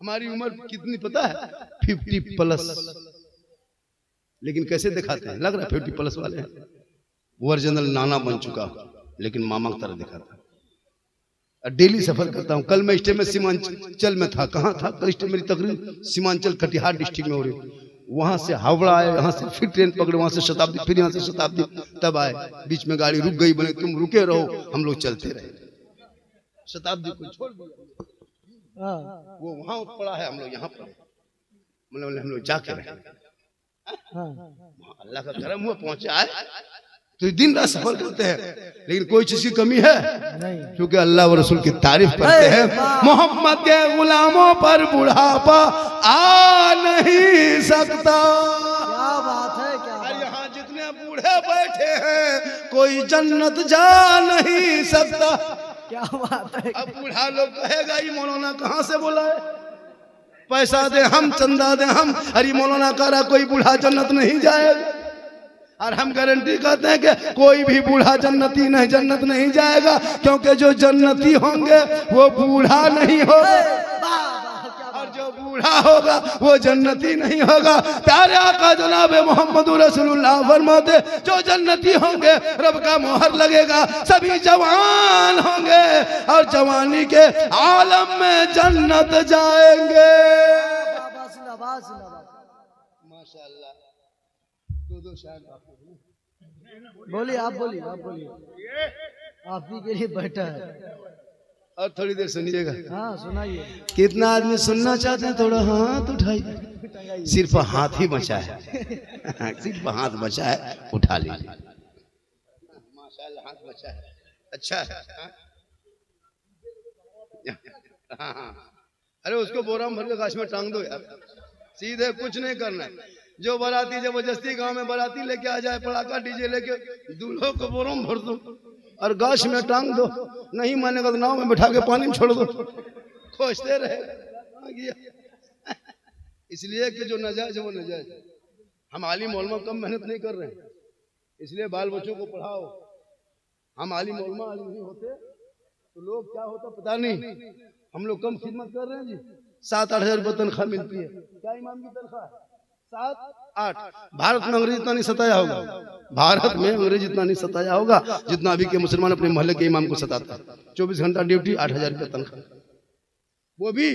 हमारी उम्र कितनी पता है? 50+, लेकिन कैसे दिखाते हैं? लग रहा है 50+ वाले हैं। ओरिजिनल नाना बन चुका हूं, लेकिन मामा की तरह दिखाता हूं। डेली सफर करता हूं। कल मैं स्टेट में सीमांचल में था। कहाँ था कल? स्टेट मेरी तकरीर सीमांचल कटिहार डिस्ट्रिक्ट में हो रही। वहां से हावड़ा आए, यहाँ से फिर ट्रेन पकड़े, वहां से शताब्दी, फिर यहाँ से शताब्दी, तब आए। बीच में गाड़ी रुक गई, बोले तुम रुके रहो, हम लोग चलते रहे। शताब्दी को छोड़ दिया, वो वहां पड़ा है, हम लोग यहाँ पड़े, मतलब हम लोग जाके रहे। अल्लाह का करम हुआ, पहुंचे आए। तो दिन रात सफर करते हैं, लेकिन कोई चीज की कमी है नहीं, क्योंकि अल्लाह व रसूल की तारीफ करते हैं। मोहम्मद के गुलामों पर बुढ़ापा आ नहीं सकता। क्या बात है, क्या बात। यहाँ जितने बूढ़े बैठे हैं, कोई जन्नत जा नहीं सकता। क्या बात है। अब बूढ़ा लोग कहेगा ये मौलाना कहाँ से बोला है? पैसा दे हम, चंदा दे हम, अरे मौलाना कह रहा कोई बूढ़ा जन्नत नहीं जाएगा। और हम गारंटी करते हैं कि कोई भी बूढ़ा जन्नती नहीं, जन्नत नहीं जाएगा, क्योंकि जो जन्नती होंगे वो बूढ़ा नहीं होगा, और जो बूढ़ा होगा वो जन्नती नहीं होगा। प्यारे आका जनाब मोहम्मद रसूलुल्लाह फरमाते, जो जन्नती होंगे रब का मोहर लगेगा, सभी जवान होंगे और जवानी के आलम में जन्नत जाएंगे। माशाअल्लाह। दो शायर बोलिए, आप बोलिए, आप बोलिए, आप ही के लिए बैठा है। और थोड़ी देर सुनिएगा। हाँ सुनाइए। कितना आदमी सुनना चाहते हैं? थोड़ा हाथ उठाइए। सिर्फ हाथ ही बचा है, सिर्फ हाथ बचा है, उठा लीजिए। माशाअल्लाह हाथ बचा है, अच्छा है। हाँ, अरे उसको बोरा में भर के गाछ में टांग दो यार, सीधे कुछ नहीं करना है। जो बाराती जबरदस्ती गांव में बाराती लेके आ जाए, पड़ाका डीजे लेके, दूल्हों को बोरों में भर दो और गाछ में टांग दो। नहीं मानेगा तो नाव में बिठा के पानी में छोड़ दो, खोजते रहे। इसलिए कि जो नाजायज है वो नाजायज। हम आलिम उलमा कम मेहनत नहीं कर रहे हैं, इसलिए बाल बच्चों को पढ़ाओ। हम आलिम उलमा आलिम नहीं होते तो लोग क्या होता पता नहीं। हम लोग कम खिदमत कर रहे हैं जी। 7-8 हजार रुपये तनख्वाह मिलती है। क्या इमाम की तनख्वाह है? 7-8। भारत में अंग्रेज इतना नहीं सताया होगा, भारत में अंग्रेज इतना नहीं सताया होगा जितना अभी के मुसलमान अपने मोहल्ले के इमाम को सताता है। 24 घंटा ड्यूटी, 8 हजार रुपये तनख्वाह, वो भी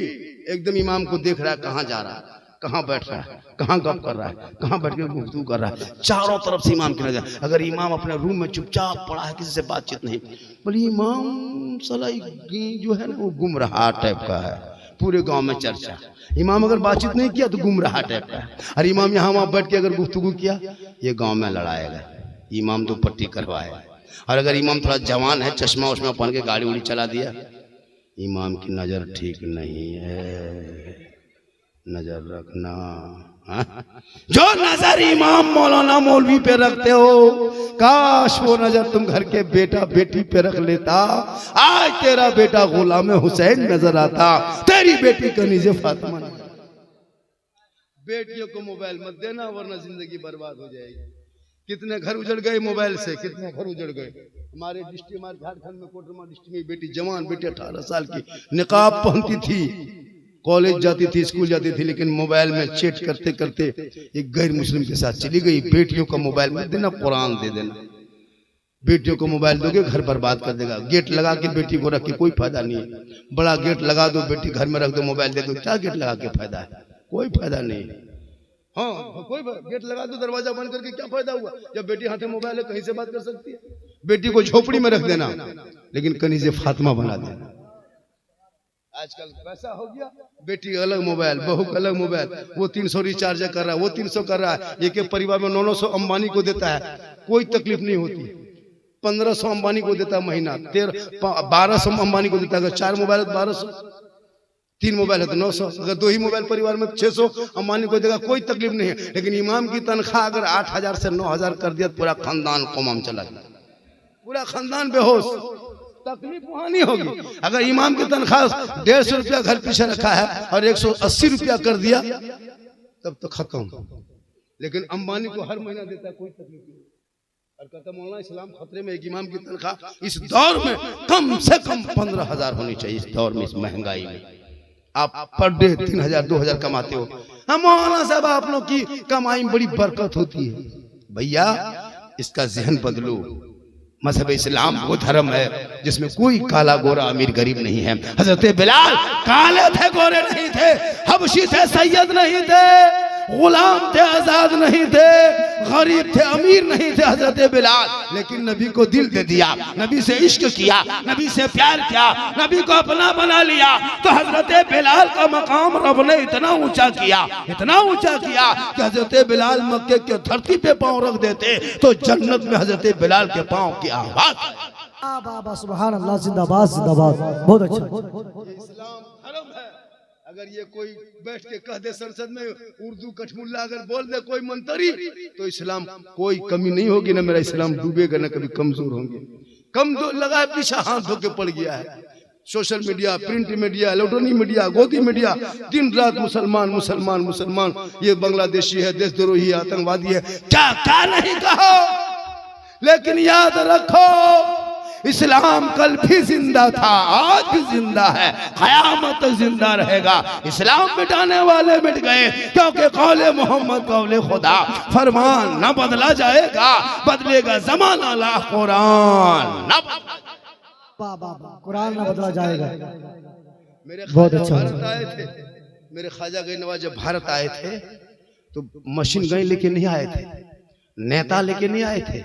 एकदम इमाम को देख रहा है कहाँ जा रहा है, कहाँ बैठ रहा है, कहाँ गप कर रहा है, कहाँ बैठ के गुफ्तगू कर रहा है। चारों तरफ से इमाम की नजर। अगर इमाम अपने रूम में चुपचाप पड़ा है, किसी से बातचीत नहीं, बोले इमाम साला जो है ना वो गुमराह टाइप का है, पूरे गांव में चर्चा। इमाम अगर बातचीत नहीं किया तो गुमराह टाइप का है। और इमाम यहाँ वहां बैठ के अगर गुफ्तगू किया, ये गांव में लड़ाएगा। इमाम तो पट्टी करवाएगा। और अगर इमाम थोड़ा जवान है, चश्मा उश्मा पहन के गाड़ी उड़ी चला दिया, इमाम की नजर ठीक नहीं है, नजर रखना। जो नजर इमाम मौलाना मौलवी पे रखते हो, काश वो नजर तुम घर के बेटा बेटी पे रख लेता। आज तेरा बेटा गुलाम हुसैन नजर आता, तेरी बेटी कनीज़े फातिमा। बेटियों को मोबाइल मत देना, वरना जिंदगी बर्बाद हो जाएगी। कितने घर उजड़ गए मोबाइल से, कितने घर उजड़ गए। हमारे डिस्ट्रिक्ट, हमारे झारखंड में कोटरमा डिस्ट्रिक्ट में बेटी, जवान बेटी 18 साल की, निकाब पहनती थी, कॉलेज जाती थी, स्कूल जाती थी, लेकिन मोबाइल में चैट करते करते एक गैर मुस्लिम के साथ चली गई। बेटियों का मोबाइल मत देना, कुरान दे देना। बेटियों को मोबाइल दोगे घर बर्बाद कर देगा। गेट लगा के बेटी को रख के कोई फायदा नहीं है। बड़ा गेट लगा दो, बेटी घर में रख दो, मोबाइल दे दो, क्या गेट लगा के फायदा है? कोई फायदा नहीं। हाँ, कोई गेट लगा दो, दरवाजा बंद करके क्या फायदा हुआ? जब बेटी हाथ में मोबाइल है, कहीं से बात कर सकती है। बेटी को झोपड़ी में रख देना, लेकिन कनीज़े फातिमा बना देना। आजकल पैसा हो गया, बेटी अलग मोबाइल, बहू अलग मोबाइल। वो 300 रिचार्ज कर रहा है, वो 300 कर रहा है। एक परिवार में 900 अंबानी को देता है, कोई तकलीफ नहीं होती। 1500 अंबानी को देता है महीना, 1200 अंबानी को देता है। अगर 4 मोबाइल है तो 1200, 3 मोबाइल है तो 900। अगर 2 ही मोबाइल परिवार में 600 अंबानी को देगा, कोई तकलीफ नहीं है। लेकिन इमाम की तनख्वाह अगर 8000 से 9000 कर दिया, पूरा खानदान कोमाम चला गया, पूरा खानदान बेहोश। तकलीफ वहां नहीं होगी। अगर इमाम की तनख्वाह 150 रुपया घर पीछे रखा है और 180 रुपया कर दिया, तब तो खत्म। लेकिन अंबानी को हर महीना देता है, कोई तकलीफ नहीं। और कहता मौलाना इस्लाम खतरे में, एक इमाम की तनख्वाह इस दौर में कम से कम 15,000 होनी चाहिए। इस दौर में, इस महंगाई में आप पर डे 3,000 2,000 कमाते हो। हम मौलाना साहब आप लोग की कमाई में बड़ी बरकत होती है। भैया इसका जहन बदलो। मजहब इस्लाम वो धर्म है जिसमें कोई काला गोरा अमीर गरीब नहीं है। हजरत बिलाल काले थे गोरे नहीं थे, हबशी थे सैयद नहीं थे, गुलाम थे आजाद नहीं थे, गरीब थे अमीर नहीं थे हजरत बिलाल। लेकिन नबी को दिल दे दिया, नबी से इश्क किया, नबी से प्यार किया, नबी को अपना बना लिया। तो हजरत बिलाल का मकाम रब ने इतना ऊंचा किया, इतना ऊंचा किया कि हजरत बिलाल मक्के के धरती पे पांव रख देते तो जन्नत में हजरत बिलाल के पांव की आवाज। बाबा सुभान अल्लाह, जिंदाबाद जिंदाबाद, बहुत अच्छा। इस्लाम धर्म है। अगर ये कोई बैठ के कह दे संसद में उर्दू कठमुल्ला अगर बोल दे कोई मंत्री, तो इस्लाम कोई कमी नहीं होगी, ना मेरा इस्लाम डूबेगा ना कभी कमजोर होंगे। कमजोर लगा है, पीछे हाथ धो के पड़ गया है। Social media, print media, electronic media, गोदी मीडिया, दिन रात मुसलमान मुसलमान मुसलमान, ये बांग्लादेशी है, देशद्रोही है, आतंकवादी है, क्या क्या नहीं कहो। लेकिन याद रखो इस्लाम कल भी जिंदा था, आज भी जिंदा है, क़यामत तक जिंदा रहेगा। इस्लाम मिटाने वाले मिट गए, क्योंकि कौले मोहम्मद कौले खुदा, फरमान न बदला जाएगा, बदलेगा जमाना ला कुरान न। कुरान न बदला जाएगा। मेरे ख्वाजा भारत आए थे, मेरे ख्वाजा गए नवाज जब भारत आए थे तो मशीन गन लेके नहीं आए थे, नेता लेके नहीं आए थे,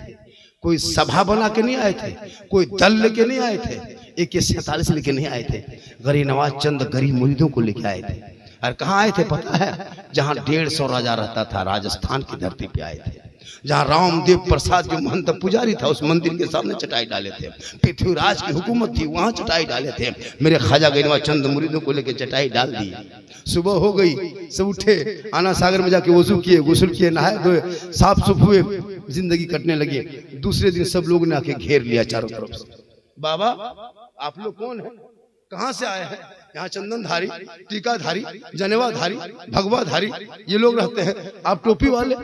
कोई सभा बना के नहीं आए थे, कोई दल लेके नहीं आए थे, AK-47 लेके नहीं आए थे। गरीब नवाज चंद गरीब मुरीदों को लेके आए थे। और कहाँ आए थे पता है? जहाँ 150 राजा रहता था, राजस्थान की धरती पे आए थे। जहाँ रामदेव प्रसाद जो महंत पुजारी था, उस मंदिर के सामने चटाई डाले थे। पृथ्वीराज की हुकूमत थी, वहाँ चटाई डाले थे। मेरे ख्वाजा गरीब नवाज चंद मुरीदों को लेके चटाई डाल दी। सुबह हो गई, सब उठे, आना सागर में जाके वजू किए, गुस्ल किए, नहाए धोए, साफ सुफ हुए, जिंदगी कटने लगे। दूसरे दिन सब लोगों ने आके घेर लिया चारों तरफ से। बाबा आप लोग कौन है, कहाँ से आए हैं? यहाँ चंदनधारी, टीकाधारी, जनेवाधारी, भगवाधारी ये लोग रहते हैं। आप टोपी वाले,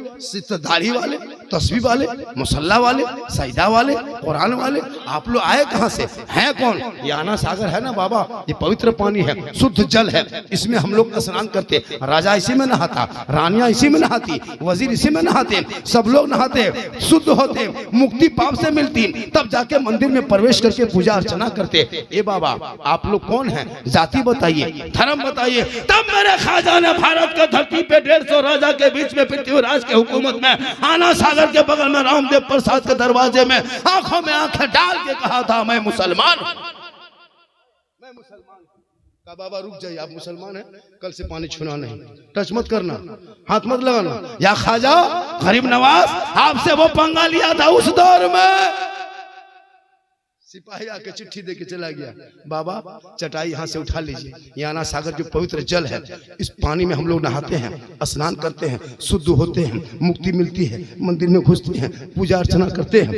दाढ़ी वाले, तस्बीह वाले, मुसल्ला वाले, सजदा वाले, कुरान वाले, आप लोग आए कहाँ से? हैं कौन? ये आना सागर है ना बाबा, ये पवित्र पानी है, शुद्ध जल है, इसमें हम लोग स्नान करते। राजा इसी में नहाता, रानियां इसी में नहाती, वजीर इसी में नहाते, सब लोग नहाते, शुद्ध होते, मुक्ति पाप से मिलती, तब जाके मंदिर में प्रवेश करके पूजा अर्चना करते। ए बाबा आप लोग कौन है? जाति बताइए, धर्म बताइए। तब मेरे ख्वाजा ने भारत के धरती पे 150 राजा के बीच में, पृथ्वीराज के हुकूमत में, आना सागर के बगल में, रामदेव प्रसाद के दरवाजे में आंखों में आंखें डाल के कहा था मैं मुसलमान हूं, मैं मुसलमान हूं। कहा बाबा रुक जाइए, आप मुसलमान हैं, कल से पानी छूना नहीं, टच मत करना, हाथ मत लगाना। या ख्वाजा गरीब नवाज आपसे वो पंगा लिया था उस दौर में। सिपाही आके चिट्ठी दे के चला गया, बाबा चटाई यहाँ से उठा लीजिए, ये आना सागर जो पवित्र जल है, इस पानी में हम लोग नहाते हैं, स्नान करते हैं, शुद्ध होते हैं, मुक्ति मिलती है, मंदिर में घुसते हैं, पूजा अर्चना करते हैं,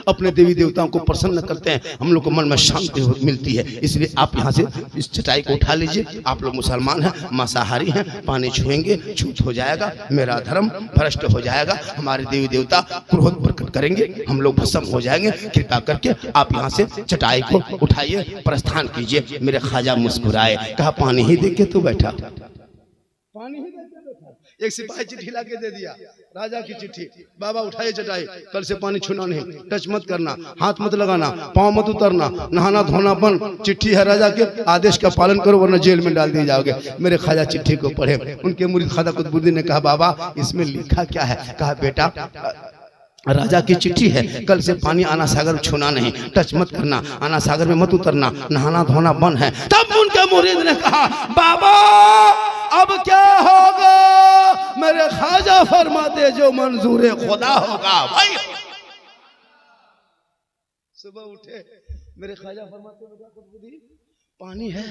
अपने देवी देवताओं को प्रसन्न करते हैं, हम लोग को मन में शांति मिलती है। इसलिए आप यहाँ से इस चटाई को उठा लीजिए। आप लोग मुसलमान हैं, मांसाहारी हैं, पानी छुएंगे छूत हो जाएगा, मेरा धर्म भ्रष्ट हो जाएगा, हमारे देवी देवता क्रोध प्रकट करेंगे, हम लोग भस्म हो जाएंगे। कृपा करके आप यहाँ से चटाई को उठाइए, प्रस्थान कीजिए। मेरे ख्वाजा मुस्कुराए, कहा पानी ही देख के तू बैठा, पानी ही देख के बैठा। एक सिपाही चिट्ठी ला के दे दिया, राजा की चिट्ठी, बाबा उठाइए चटाई, कल से पानी छूना नहीं, टच मत करना, हाथ मत लगाना, पाँव मत उतरना, नहाना धोना बंद। चिट्ठी है राजा के, आदेश का पालन करो वरना जेल में डाल दिए जाओगे। मेरे ख्वाजा चिट्ठी को पढ़े, उनके मुरीद ख्वाजा कुतुबुद्दीन ने कहा बाबा इसमें लिखा क्या है? कहा बेटा राजा की चिट्ठी है, कल से पानी आना सागर छूना नहीं, टच मत करना, आना सागर में मत उतरना, नहाना धोना बंद है। तब उनके मुरीद ने कहा बाबा अब क्या होगा? मेरे ख्वाजा फरमाते जो मंजूर खुदा होगा भाई। सुबह उठे, मेरे ख्वाजा फरमाते पानी है,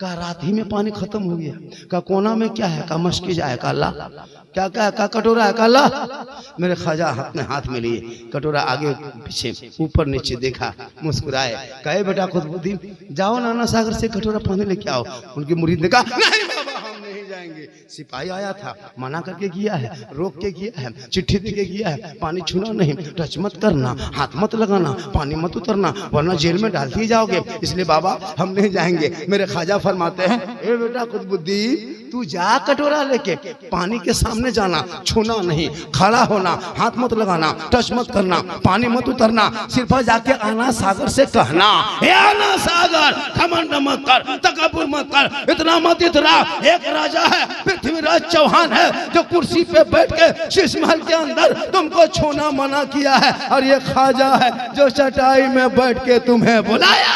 कहा रात ही में पानी खत्म हो गया। कहा कोना में क्या है? कहा मशकीजा है। कहा अल्लाह क्या क्या है? कहा कटोरा है। कहा अल्लाह। मेरे ख्वाजा अपने हाथ में लिए कटोरा, आगे पीछे ऊपर नीचे देखा, मुस्कुराए, कहे बेटा कुतुबुद्दीन जाओ नाना सागर से कटोरा पानी लेके आओ। उनकी मुरीद ने कहा नहीं बाबा हम नहीं जाएंगे। सिपाही आया था, मना करके किया है, रोक के किया है, चिट्ठी दे के किया है, पानी छूना नहीं, टच मत करना, हाथ मत लगाना, पानी मत उतरना, वरना जेल में डाल दिए जाओगे। इसलिए बाबा हम नहीं जाएंगे। मेरे ख्वाजा फरमाते हैं, ए बेटा कुतुबुद्दीन तू जा कटोरा लेके, पानी के सामने जाना, छूना नहीं, खड़ा होना, हाथ मत लगाना, टच मत करना, पानी मत उतरना, सिर्फ जाके आना सागर से कहना, हे आना सागर घमंड मत कर, तकब्बुर मत कर, इतना मत इतरा। एक राजा है पृथ्वीराज चौहान है जो कुर्सी पे बैठ के शीश महल के अंदर तुमको छूना मना किया है, और ये ख्वाजा है जो चटाई में बैठ के तुम्हें बुलाया।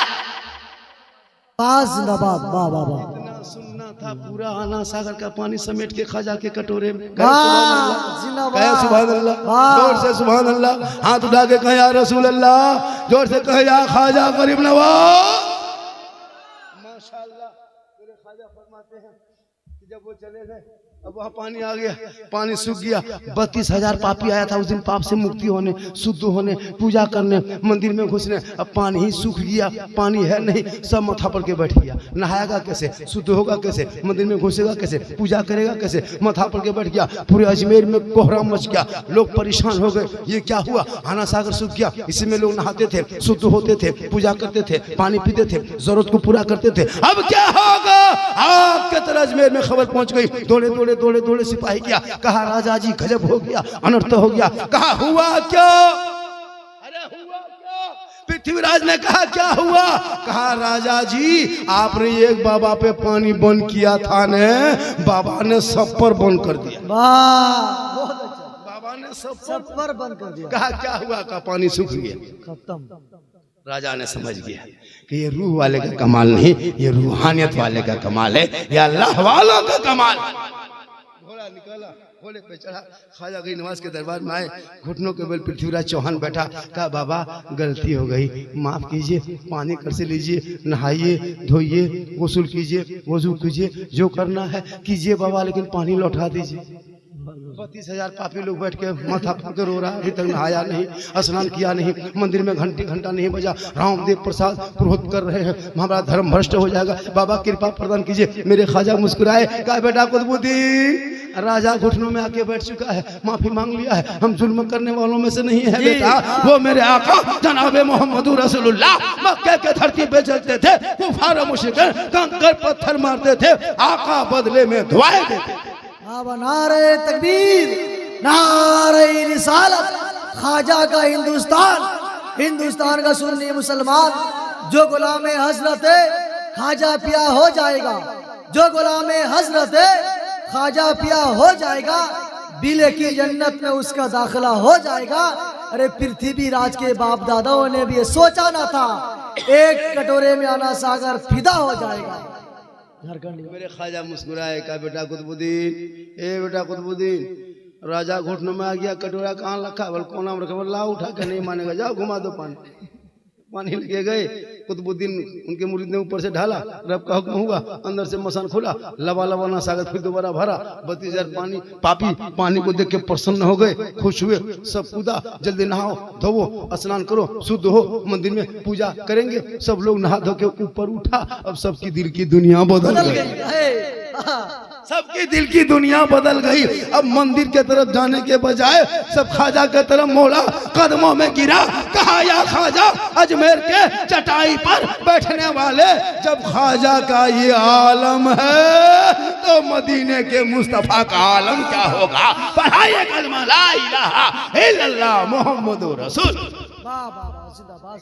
जिंदाबाद, वाह वाह वाह। इतना सुनना था पूरा आना सागर का पानी समेट के ख्वाजा के कटोरे में। जिंदाबाद, कहे सुभान अल्लाह, जोर से सुभान अल्लाह, हाथ उठा के कहे या रसूल अल्लाह, जोर से कहे या ख्वाजा गरीब नवाज। माशाअल्लाह मेरे ख्वाजा फरमाते हैं कि जब वो चले गए, अब वहाँ पानी आ गया, पानी सूख गया। 32,000 पापी आया था उस दिन पाप से मुक्ति होने, शुद्ध होने, पूजा करने, मंदिर में घुसने। अब पानी ही सूख गया, पानी है नहीं, सब माथा पर के बैठ गया। नहाएगा कैसे, शुद्ध होगा कैसे, मंदिर में घुसेगा कैसे, पूजा करेगा कैसे, माथा पर के बैठ गया। पूरे अजमेर में कोहराम मच गया, लोग परेशान हो गए। ये क्या हुआ, आना सागर सूख गया। इसी में लोग नहाते थे, शुद्ध होते थे, पूजा करते थे, पानी पीते थे, जरूरत को पूरा करते थे। अब क्या होगा, आग के तरह अजमेर में खबर पहुंच गई। दौड़े दौड़े दौड़े दौड़े सिपाही किया, कहा राजा जी गजब हो गया, अनर्थ हो गया। कहा हुआ क्या, अरे हुआ क्या? पृथ्वीराज ने कहा क्या हुआ? कहा राजा जी आपने एक बाबा पे पानी बंद किया था ने, बाबा ने सब पर बंद कर दिया। वाह बहुत अच्छा, बाबा ने सब पर बंद कर दिया। कहा क्या हुआ? का पानी सूख गया, खत्म। राजा ने समझ गया कि ये रूह वाले का कमाल नहीं, ये रूहानियत वाले का कमाल है, या अल्लाह वालों का कमाल। घोड़ा निकाला, घोड़े पे चढ़ा, ख्वाजा गरीब नवाज के दरबार में आए, घुटनों के बल पृथ्वीराज चौहान बैठा। कहा बाबा गलती हो गई, माफ कीजिए, पानी कर से लीजिए, नहाइए, धोइए, गुस्ल कीजिए, वजू कीजिए, जो करना है कीजिए बाबा, लेकिन पानी लौटा दीजिए। 32,000 पापी लोग बैठ के माथा पकड़ रो रहा है, अभी तक नहाया नहीं, स्नान किया नहीं, मंदिर में घंटा नहीं बजा, रामदेव प्रसाद पुरोहित कर रहे हैं, हमारा धर्म भ्रष्ट हो जाएगा, बाबा कृपा प्रदान कीजिए। मेरे ख्वाजा मुस्कुराए, कहा बेटा कुतुबुद्दीन राजा घुटनों में आके बैठ चुका है, माफी मांग लिया है, हम जुल्म करने वालों में से नहीं है बेटा। वो मेरे आका जनाबे मोहम्मद रसूलुल्लाह मक्के के धरती पे चलते थे, कुफार मुशरिकीन कंकर पत्थर मारते थे, आका बदले में दुआएं देते। नारे तकबीर, नारे रिसालत, ख्वाजा का हिंदुस्तान, हिंदुस्तान का सुन्नी मुसलमान, जो गुलाम हजरत ख्वाजा पिया हो जाएगा, जो गुलाम हजरत ख्वाजा पिया हो जाएगा, बिले की जन्नत में उसका दाखिला हो जाएगा। अरे पृथ्वी राज के बाप दादाओं ने भी ये सोचा ना था, एक कटोरे में आना सागर फिदा हो जाएगा। मेरे ख्वाजा मुस्कुराए, कहा बेटा कुतुबुद्दीन, ए बेटा कुतुबुद्दीन, राजा घुटनों में आ गया, कटोरा कहाँ रखा, बोल कोना में रखा, बोल ला उठा के, नहीं मानेगा, जाओ घुमा दो पानी। पानी लेके गए, कुतुबुद्दीन उनके मुरीद ने ऊपर से ढाला, रब का हुक्म हुआ, अंदर से मसान खुला, लबा लबाना सागर फिर दोबारा भरा, 32,000 पानी पापी पानी को देख के प्रसन्न हो गए, खुश हुए, सब कूदा, जल्दी नहाओ धोवो, स्नान करो, शुद्ध हो, मंदिर में पूजा करेंगे। सब लोग नहा धो के ऊपर उठा। अब सबकी दिल की दुनिया बदल गई, सबकी दिल की दुनिया बदल गई। अब मंदिर के तरफ जाने के बजाय सब ख्वाजा के तरफ मोड़ा, कदमों में गिरा, कहा या ख्वाजा अजमेर के चटाई पर बैठने वाले, जब ख्वाजा का ये आलम है तो मदीने के मुस्तफा का आलम क्या होगा। पढ़ाइए कलमा ला इलाहा इल्लल्लाह मुहम्मदुर रसूल। वाह वाह वाह, जिंदाबाद।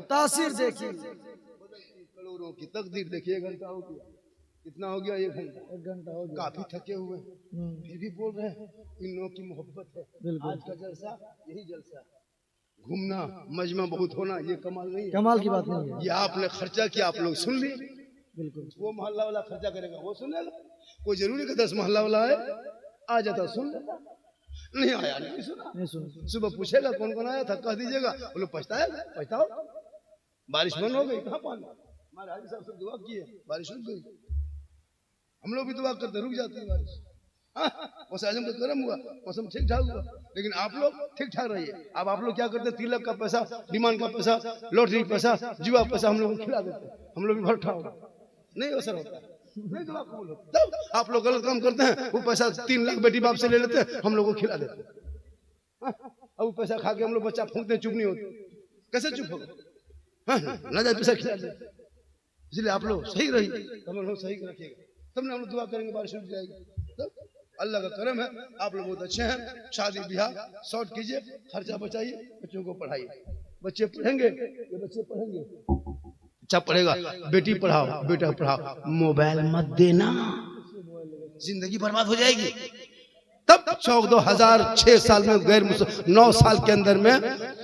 तासीर देखिए, करोड़ों की तकदीर देखिए, घंटा हो गया, कितना हो गया, 1 घंटा, 1 घंटा हो गया। काफी थके हुए फिर भी बोल रहे हैं, इन लोगों की मोहब्बत है। आज का जलसा यही जलसा है, घूमना मजमा बहुत होना ये कमाल नहीं है, कमाल की बात नहीं है। ये आपने खर्चा किया, आप लोग सुन लिए। बिल्कुल, वो मोहल्ला वाला खर्चा करेगा, वो सुनेगा, कोई जरूरी कि 10 मोहल्ला वाला है आ जाता सुन लेता, नहीं आया नहीं सुना, नहीं सुन। सुबह पूछेगा कौन कौन आया था, कह दीजिएगा, वो लोग पछताएगा, पछताओ। बारिश बंद हो गई, कहाँ पानी, हमारे हाजी साहब से दुआ किए, बारिश रुक गई, हम लोग भी दुआ करते, रुक जाती है बारिश। वैसे आजम का गर्म हुआ, मौसम ठीक ठाक हुआ, लेकिन आप लोग ठीक ठाक रहिए। अब आप लोग क्या करते, तिलक का पैसा, डिमांड का पैसा, लॉटरी पैसा, जुआ पैसा हम लोग को खिला देते, हम लोग भी भर उठा होगा, नहीं असर होता। नहीं दुआ कबूल होती। तब आप लोग गलत काम करते हैं, वो पैसा 3 लाख बेटी बाप से ले लेते हैं, हम लोग को खिला देते हैं। अब वो पैसा खा के हम लोग बच्चा फूंकते हैं, चुप नहीं होते, कैसे चुप होगा? ना जाए पैसा खिला दे। इसलिए आप लोग सही रहिए, तब हम लोग सही रखिएगा, तब ना हम लोग दुआ करेंगे बारिश रुक जाएगी। तब अल्लाह का करम है, आप लोग बहुत अच्छे हैं। शादी ब्याह शॉर्ट कीजिए, खर्चा बचाइए, बच्चों को पढ़ाइए। बच्चे पढ़ेंगे, ये बच्चे पढ़ेंगे, अच्छा पढ़ेगा, बेटी पढ़ाओ, बेटा पढ़ाओ, मोबाइल मत देना, जिंदगी बर्बाद हो जाएगी। तब 14,006 साल में 9 साल के अंदर में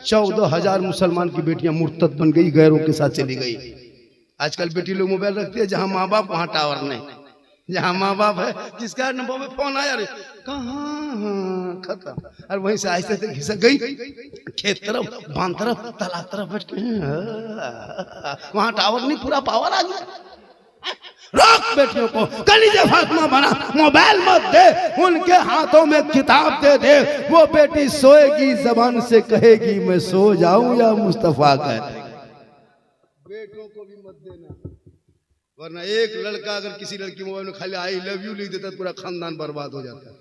14,000 मुसलमान की बेटियां मुर्तद बन गई, गैरों के साथ चली गई। आजकल बेटी लोग मोबाइल रखती है, जहां माँ बाप वहां टावर नहीं, जहां माँ बाप है जिसका नंबर में फोन आया, कहाँ खत्म। और वहीं से आहिस्ते से खिसक गई खेत तरफ, बांध तरफ, तालाब तरफ बैठ के, वहां टावर नहीं, पूरा पावर आ गया। रोक बेटियों को, कलीजे फातिमा बना, मोबाइल मत दे, उनके हाथों में किताब दे दे। वो बेटी सोएगी, जबान से कहेगी मैं सो जाऊं या मुस्तफा कहे। बेटों को भी मत देना, वरना एक लड़का अगर किसी लड़की मोबाइल में खाली आई लव यू लिख देता, पूरा खानदान बर्बाद हो जाता है।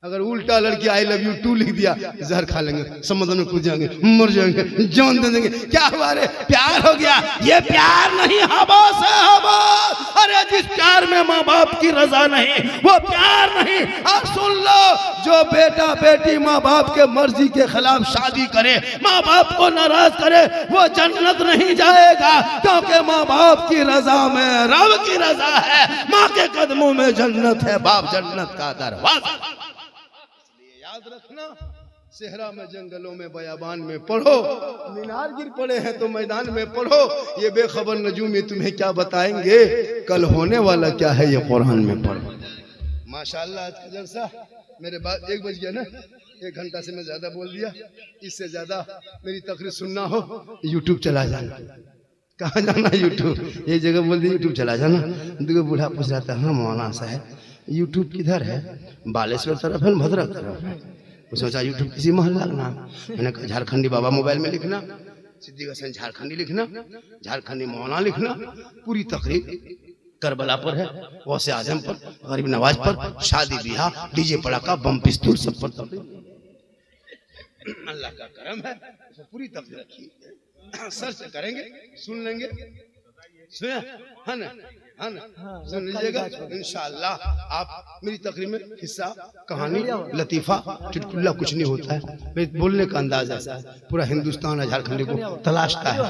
अगर उल्टा लड़की आई लव यू 2 लिख दिया, जहर खा लेंगे, समुद्र में कूद जाएंगे, मर जाएंगे, जान दे देंगे। क्या हुआ रे, प्यार हो गया? ये प्यार नहीं, हवस है, हवस। अरे जिस प्यार में माँ बाप की रजा नहीं, वो प्यार नहीं। अब सुन लो, जो बेटा बेटी माँ बाप के मर्जी के खिलाफ शादी करे, माँ बाप को नाराज करे, वो जन्नत नहीं जाएगा, क्योंकि माँ बाप की रजा में रब की रजा है, माँ के कदमों में जन्नत है, बाप जन्नत का दरवाजा। याद रखना, सेहरा में, जंगलों में, बयाबान में पढ़ो, मीनार गिर पड़े हैं तो मैदान में पढ़ो। ये बेखबर नजूम ये तुम्हें क्या बताएंगे, कल होने वाला क्या है ये कुरान में पढ़ो। माशाअल्लाह आज का जलसा मेरे बाद 1 बज गया ना, 1 घंटा से मैं ज्यादा बोल दिया। इससे ज्यादा मेरी तकरीर सुनना हो यूट्यूब चला जाना। कहाँ जाना? यूट्यूब। ये जगह बोल दी यूट्यूब चला जाना। देखो बूढ़ा पूछ रहा था, हाँ मौलाना साहब यूट्यूब किधर है? बालेश्वर तरफ है, भद्रक तरफ है। उसने सोचा यूट्यूब किसी मोहल्ला का नाम। मैंने कहा झारखंडी बाबा मोबाइल में लिखना, सिद्दीक हसन झारखंडी लिखना, झारखंडी मौलाना लिखना। पूरी तकरीर करबला पर है, वैसे आजम पर, गरीब नवाज पर, शादी ब्याह, डीजे पड़ाका, बम पिस्तूल सब पर तकरीर। अल्लाह का करम है, पूरी तकरीर रखी, सर्च करेंगे, सुन लेंगे, सुना है ना, है ना, सुन लीजिएगा। इंशाअल्लाह आप मेरी तकरीर में हिस्सा, कहानी, लतीफा, चुटकुला कुछ नहीं होता है। मेरे बोलने का अंदाज ऐसा है, पूरा हिंदुस्तान है झारखंडी को तलाशता है।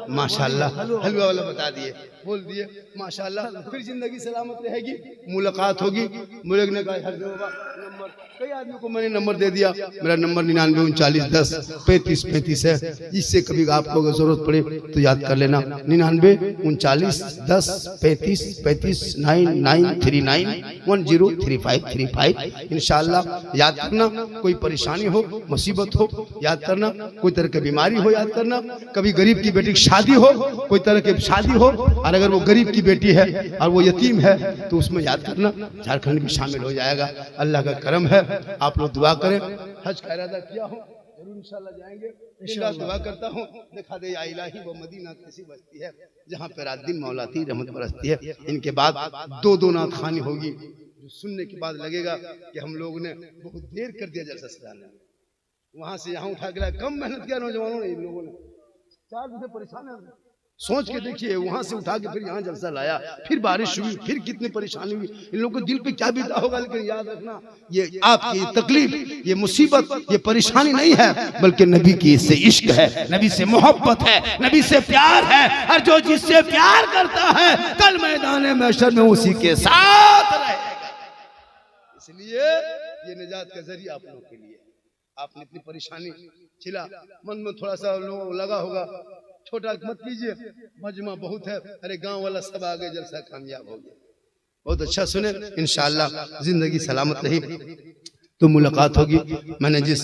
माशाअल्लाह हलवा वाला बता दिए, बोल दिए, माशाअल्लाह। फिर जिंदगी सलामत रहेगी, मुलाकात होगी। मुझे ने कहा नंबर, कई आदमियों को मैंने नंबर दे दिया। मेरा नंबर 99 10 35 35 है। इससे कभी आपको अगर जरूरत पड़े तो याद कर लेना, 99 10 35 35 9939 103535। इंशाअल्लाह याद करना। कोई परेशानी हो, मुसीबत हो, याद करना। कोई तरह की बीमारी हो, याद करना। कभी गरीब की बेटी की शादी हो, कोई तरह की शादी हो, और अगर वो गरीब की बेटी है और वो यतीम है तो उसमें याद करना, झारखंड भी शामिल हो जाएगा। अल्लाह का करम है, आप लोग दुआ करें। हज का इरादा किया हो, जरूर इंशाल्लाह जाएंगे। इंशाल्लाह दुआ करता हूँ, दिखा दे या इलाही वो मदीना कैसी बस्ती है जहाँ पे रात दिन मौला की रहमत बरसती है। इनके बाद 2 नात खानी होगी, जो सुनने के बाद लगेगा कि हम लोगों ने बहुत देर कर दिया जलसा सजाने में। वहां से यहाँ उठा के लाया, कम मेहनत किया नौजवानों ने, इन लोगों ने 4 दिन से परेशान है। सोच के देखिए, वहां से उठा के फिर यहाँ जलसा लाया, फिर बारिश हुई, फिर कितनी परेशानी हुई। इन लोगों को दिल पे क्या बीता होगा। लेकिन याद रखना, ये आपकी तकलीफ, ये मुसीबत, ये परेशानी नहीं है, बल्कि नबी की इससे इश्क है, नबी से मोहब्बत है, नबी से प्यार है। और जो जिससे प्यार करता है कल मैदान महशर में उसी के साथ रहेगा। इसलिए ये निजात का जरिया आप लोगों के लिए। आपने इतनी परेशानी छिला, मन में थोड़ा सा लोगों लगा होगा, छोटा मत कीजिए, मजमा बहुत है। अरे गांव वाला सब आगे जलसा कामयाब हो गया। बहुत अच्छा सुने, इंशाअल्लाह जिंदगी सलामत रही तो मुलाकात होगी। मैंने जिस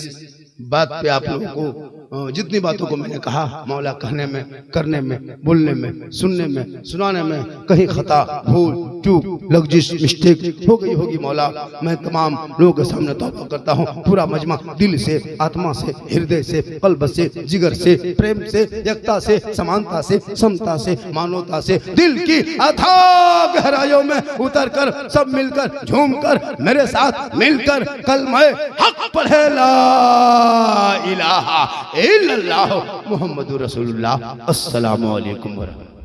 बात पे आप लोगों को जितनी बातों को मैंने कहा मौला कहने में, करने में, बोलने में, सुनने में, सुनाने में कहीं खता, भूल, चूक, लफ्जिश, मिस्टेक हो गई होगी मौला, मैं तमाम लोगों के सामने तौबा करता हूँ। पूरा मजमा दिल से, आत्मा से, हृदय से, कल्ब से, जिगर से, प्रेम से, एकता से, समानता से, समता से, मानवता से, दिल की अथाह गहराइयों में उतर कर सब मिलकर झूमकर मेरे साथ मिलकर कलमा हक पढ़े, ला इलाहा इल्लल्लाह मुहम्मदुर रसूलुल्लाह। अस्सलामु अलैकुम व रहमतुल्लाह।